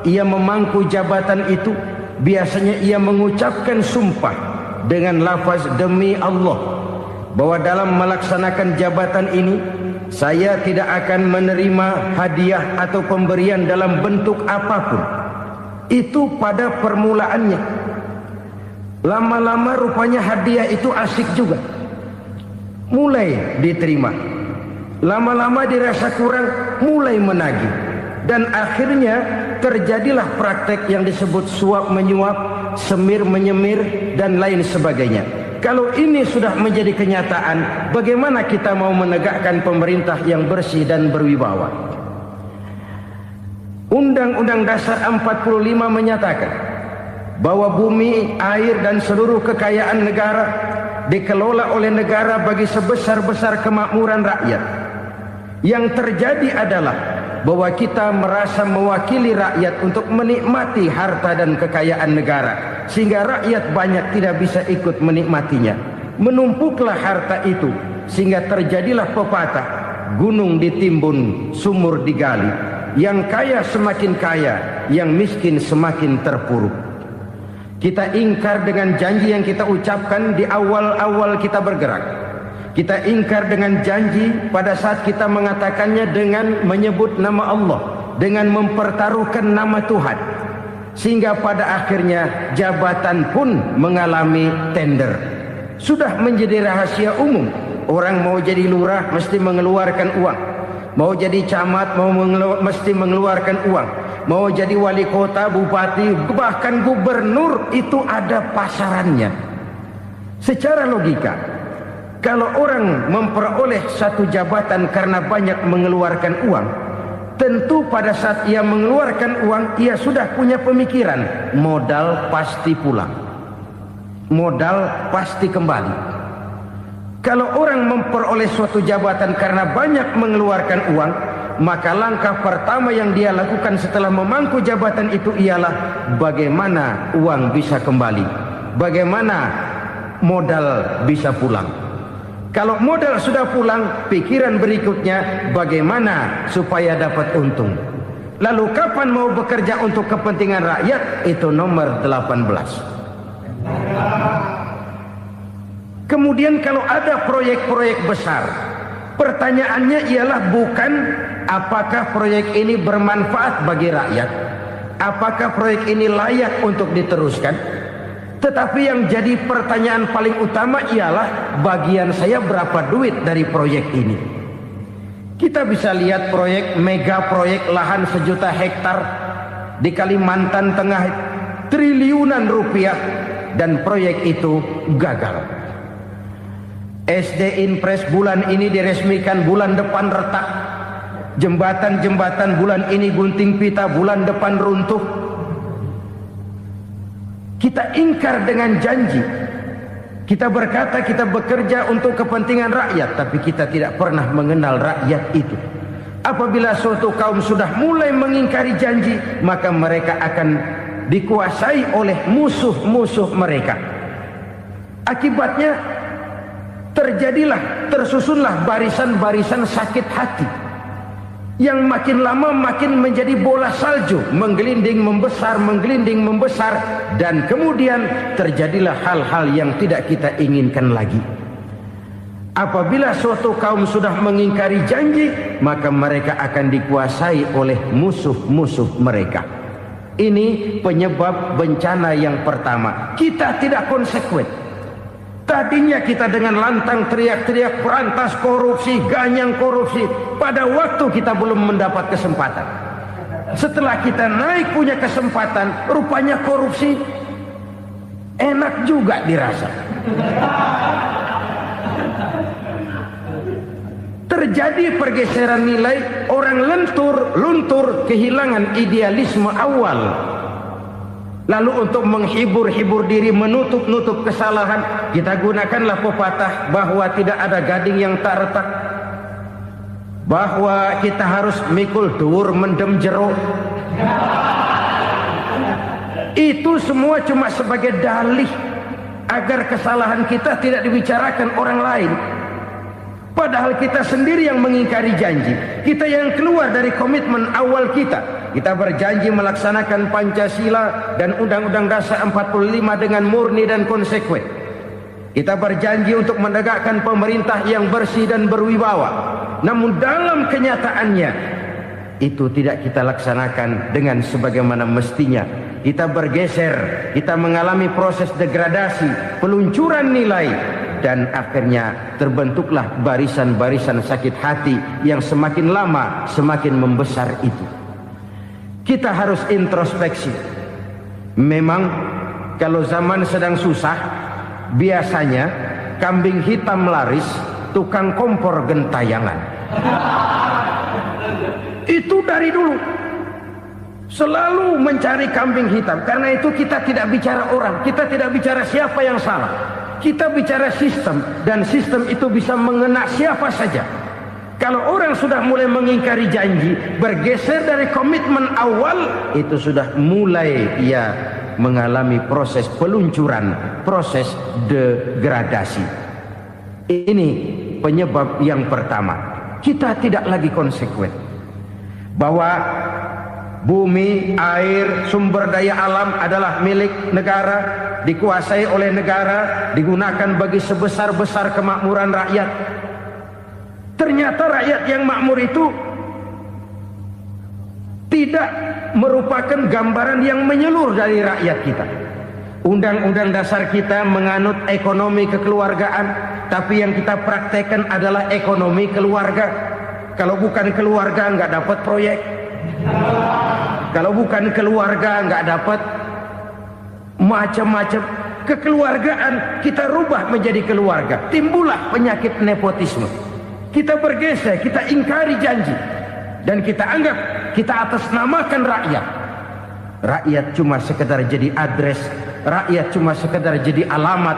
ia memangku jabatan itu, biasanya ia mengucapkan sumpah dengan lafaz demi Allah bahwa dalam melaksanakan jabatan ini saya tidak akan menerima hadiah atau pemberian dalam bentuk apapun. Itu pada permulaannya. Lama-lama rupanya hadiah itu asik juga, mulai diterima. Lama-lama dirasa kurang, mulai menagih. Dan akhirnya terjadilah praktek yang disebut suap menyuap, semir menyemir, dan lain sebagainya. Kalau ini sudah menjadi kenyataan, bagaimana kita mau menegakkan pemerintah yang bersih dan berwibawa? Undang-Undang Dasar 45 menyatakan bahwa bumi, air, dan seluruh kekayaan negara dikelola oleh negara bagi sebesar-besar kemakmuran rakyat. Yang terjadi adalah bahwa kita merasa mewakili rakyat untuk menikmati harta dan kekayaan negara, sehingga rakyat banyak tidak bisa ikut menikmatinya. Menumpuklah harta itu sehingga terjadilah pepatah, gunung ditimbun, sumur digali. Yang kaya semakin kaya, yang miskin semakin terpuruk. Kita ingkar dengan janji yang kita ucapkan di awal-awal kita bergerak. Kita ingkar dengan janji pada saat kita mengatakannya dengan menyebut nama Allah, dengan mempertaruhkan nama Tuhan. Sehingga pada akhirnya jabatan pun mengalami tender. Sudah menjadi rahasia umum. Orang mau jadi lurah mesti mengeluarkan uang. Mau jadi camat mesti mengeluarkan uang. Mau jadi wali kota, bupati, bahkan gubernur, itu ada pasarannya. Secara logika, kalau orang memperoleh satu jabatan karena banyak mengeluarkan uang, tentu pada saat ia mengeluarkan uang, ia sudah punya pemikiran, modal pasti pulang, modal pasti kembali. Kalau orang memperoleh suatu jabatan karena banyak mengeluarkan uang, maka langkah pertama yang dia lakukan setelah memangku jabatan itu ialah bagaimana uang bisa kembali, bagaimana modal bisa pulang. Kalau modal sudah pulang, pikiran berikutnya bagaimana supaya dapat untung. Lalu kapan mau bekerja untuk kepentingan rakyat? Itu nomor 18. Kemudian kalau ada proyek-proyek besar, pertanyaannya ialah bukan apakah proyek ini bermanfaat bagi rakyat, apakah proyek ini layak untuk diteruskan, tetapi yang jadi pertanyaan paling utama ialah bagian saya berapa duit dari proyek ini. Kita bisa lihat proyek, mega proyek lahan 1 juta hektar di Kalimantan Tengah, triliunan rupiah, dan proyek itu gagal. SD Impres bulan ini diresmikan, bulan depan retak. Jembatan-jembatan bulan ini gunting pita, bulan depan runtuh. Kita ingkar dengan janji. Kita berkata kita bekerja untuk kepentingan rakyat, tapi kita tidak pernah mengenal rakyat itu. Apabila suatu kaum sudah mulai mengingkari janji, maka mereka akan dikuasai oleh musuh-musuh mereka. Akibatnya tersusunlah barisan-barisan sakit hati yang makin lama makin menjadi bola salju, menggelinding membesar, dan kemudian terjadilah hal-hal yang tidak kita inginkan lagi. Apabila suatu kaum sudah mengingkari janji, maka mereka akan dikuasai oleh musuh-musuh mereka. Ini penyebab bencana yang pertama. Kita tidak konsekuen. Tadinya kita dengan lantang teriak-teriak berantas korupsi, ganyang korupsi. Pada waktu kita belum mendapat kesempatan. Setelah kita naik punya kesempatan, rupanya korupsi enak juga dirasa. Terjadi pergeseran nilai, orang luntur, kehilangan idealisme awal. Lalu untuk menghibur diri, menutup kesalahan, kita gunakanlah pepatah bahwa tidak ada gading yang tak retak, bahwa kita harus mikul dur mendem jero. Itu semua cuma sebagai dalih agar kesalahan kita tidak dibicarakan orang lain. Padahal kita sendiri yang mengingkari janji. Kita yang keluar dari komitmen awal kita. Kita berjanji melaksanakan Pancasila dan Undang-Undang Dasar 45 dengan murni dan konsekuen. Kita berjanji untuk menegakkan pemerintah yang bersih dan berwibawa. Namun dalam kenyataannya itu tidak kita laksanakan dengan sebagaimana mestinya. Kita bergeser, kita mengalami proses degradasi, peluncuran nilai, dan akhirnya terbentuklah barisan-barisan sakit hati yang semakin lama semakin membesar itu. Kita harus introspeksi. Memang kalau zaman sedang susah, biasanya kambing hitam laris, tukang kompor gentayangan. Itu dari dulu selalu mencari kambing hitam. Karena itu kita tidak bicara orang, kita tidak bicara siapa yang salah, kita bicara sistem. Dan sistem itu bisa mengena siapa saja. Kalau orang sudah mulai mengingkari janji, bergeser dari komitmen awal, itu sudah mulai ia mengalami proses peluncuran, proses degradasi. Ini penyebab yang pertama. Kita tidak lagi konsekuen bahwa bumi, air, sumber daya alam adalah milik negara, dikuasai oleh negara, digunakan bagi sebesar-besar kemakmuran rakyat. Ternyata rakyat yang makmur itu tidak merupakan gambaran yang menyeluruh dari rakyat kita. Undang-undang dasar kita menganut ekonomi kekeluargaan, tapi yang kita praktekkan adalah ekonomi keluarga. Kalau bukan keluarga nggak dapat proyek. Kalau bukan keluarga nggak dapat macam-macam. Kekeluargaan kita rubah menjadi keluarga. Timbullah penyakit nepotisme. Kita bergeser, kita ingkari janji, dan kita anggap kita atasnamakan rakyat. Rakyat cuma sekedar jadi address, rakyat cuma sekedar jadi alamat,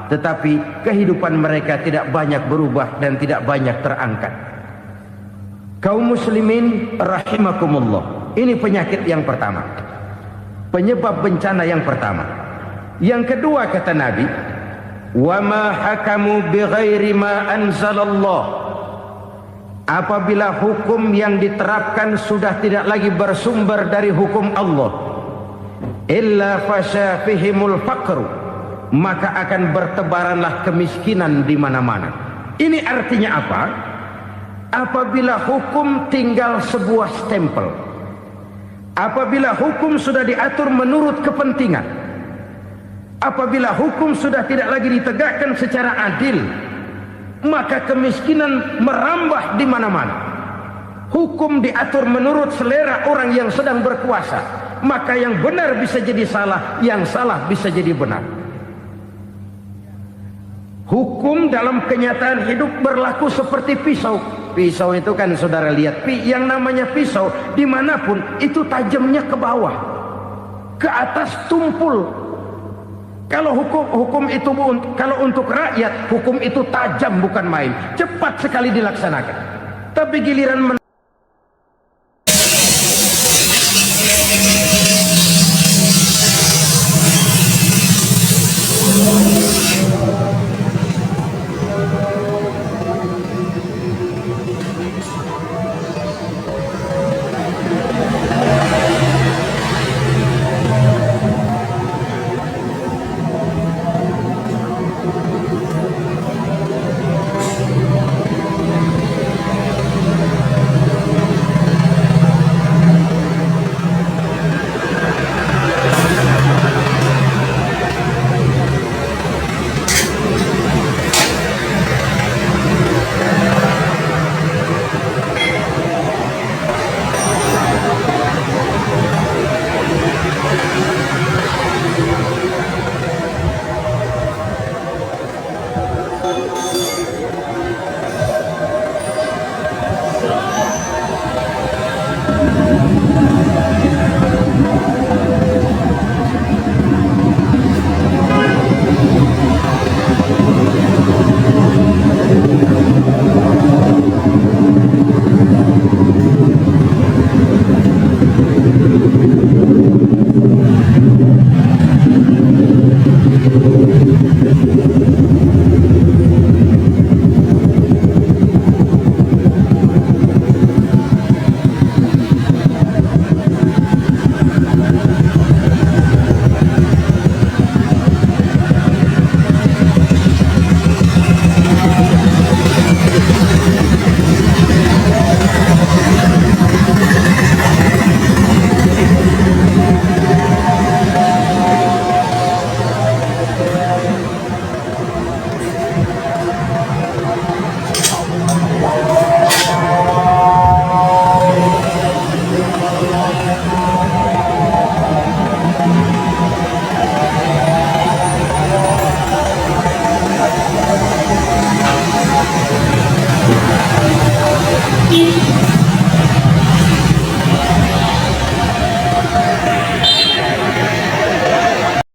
tetapi kehidupan mereka tidak banyak berubah dan tidak banyak terangkat. Kaum muslimin rahimakumullah, ini penyakit yang pertama, penyebab bencana yang pertama. Yang kedua kata Nabi, wa ma hakamu bighairi ma anzalallah. Apabila hukum yang diterapkan sudah tidak lagi bersumber dari hukum Allah, illa fasya fihimul faqru, maka akan bertebaranlah kemiskinan di mana-mana. Ini artinya apa? Apabila hukum tinggal sebuah stempel, apabila hukum sudah diatur menurut kepentingan, apabila hukum sudah tidak lagi ditegakkan secara adil, maka kemiskinan merambah di mana-mana. Hukum diatur menurut selera orang yang sedang berkuasa, maka yang benar bisa jadi salah, yang salah bisa jadi benar. Hukum dalam kenyataan hidup berlaku seperti pisau. Pisau itu kan saudara lihat, yang namanya pisau dimanapun itu tajamnya ke bawah, ke atas tumpul. Kalau hukum itu, kalau untuk rakyat, hukum itu tajam bukan main, cepat sekali dilaksanakan. Tapi giliran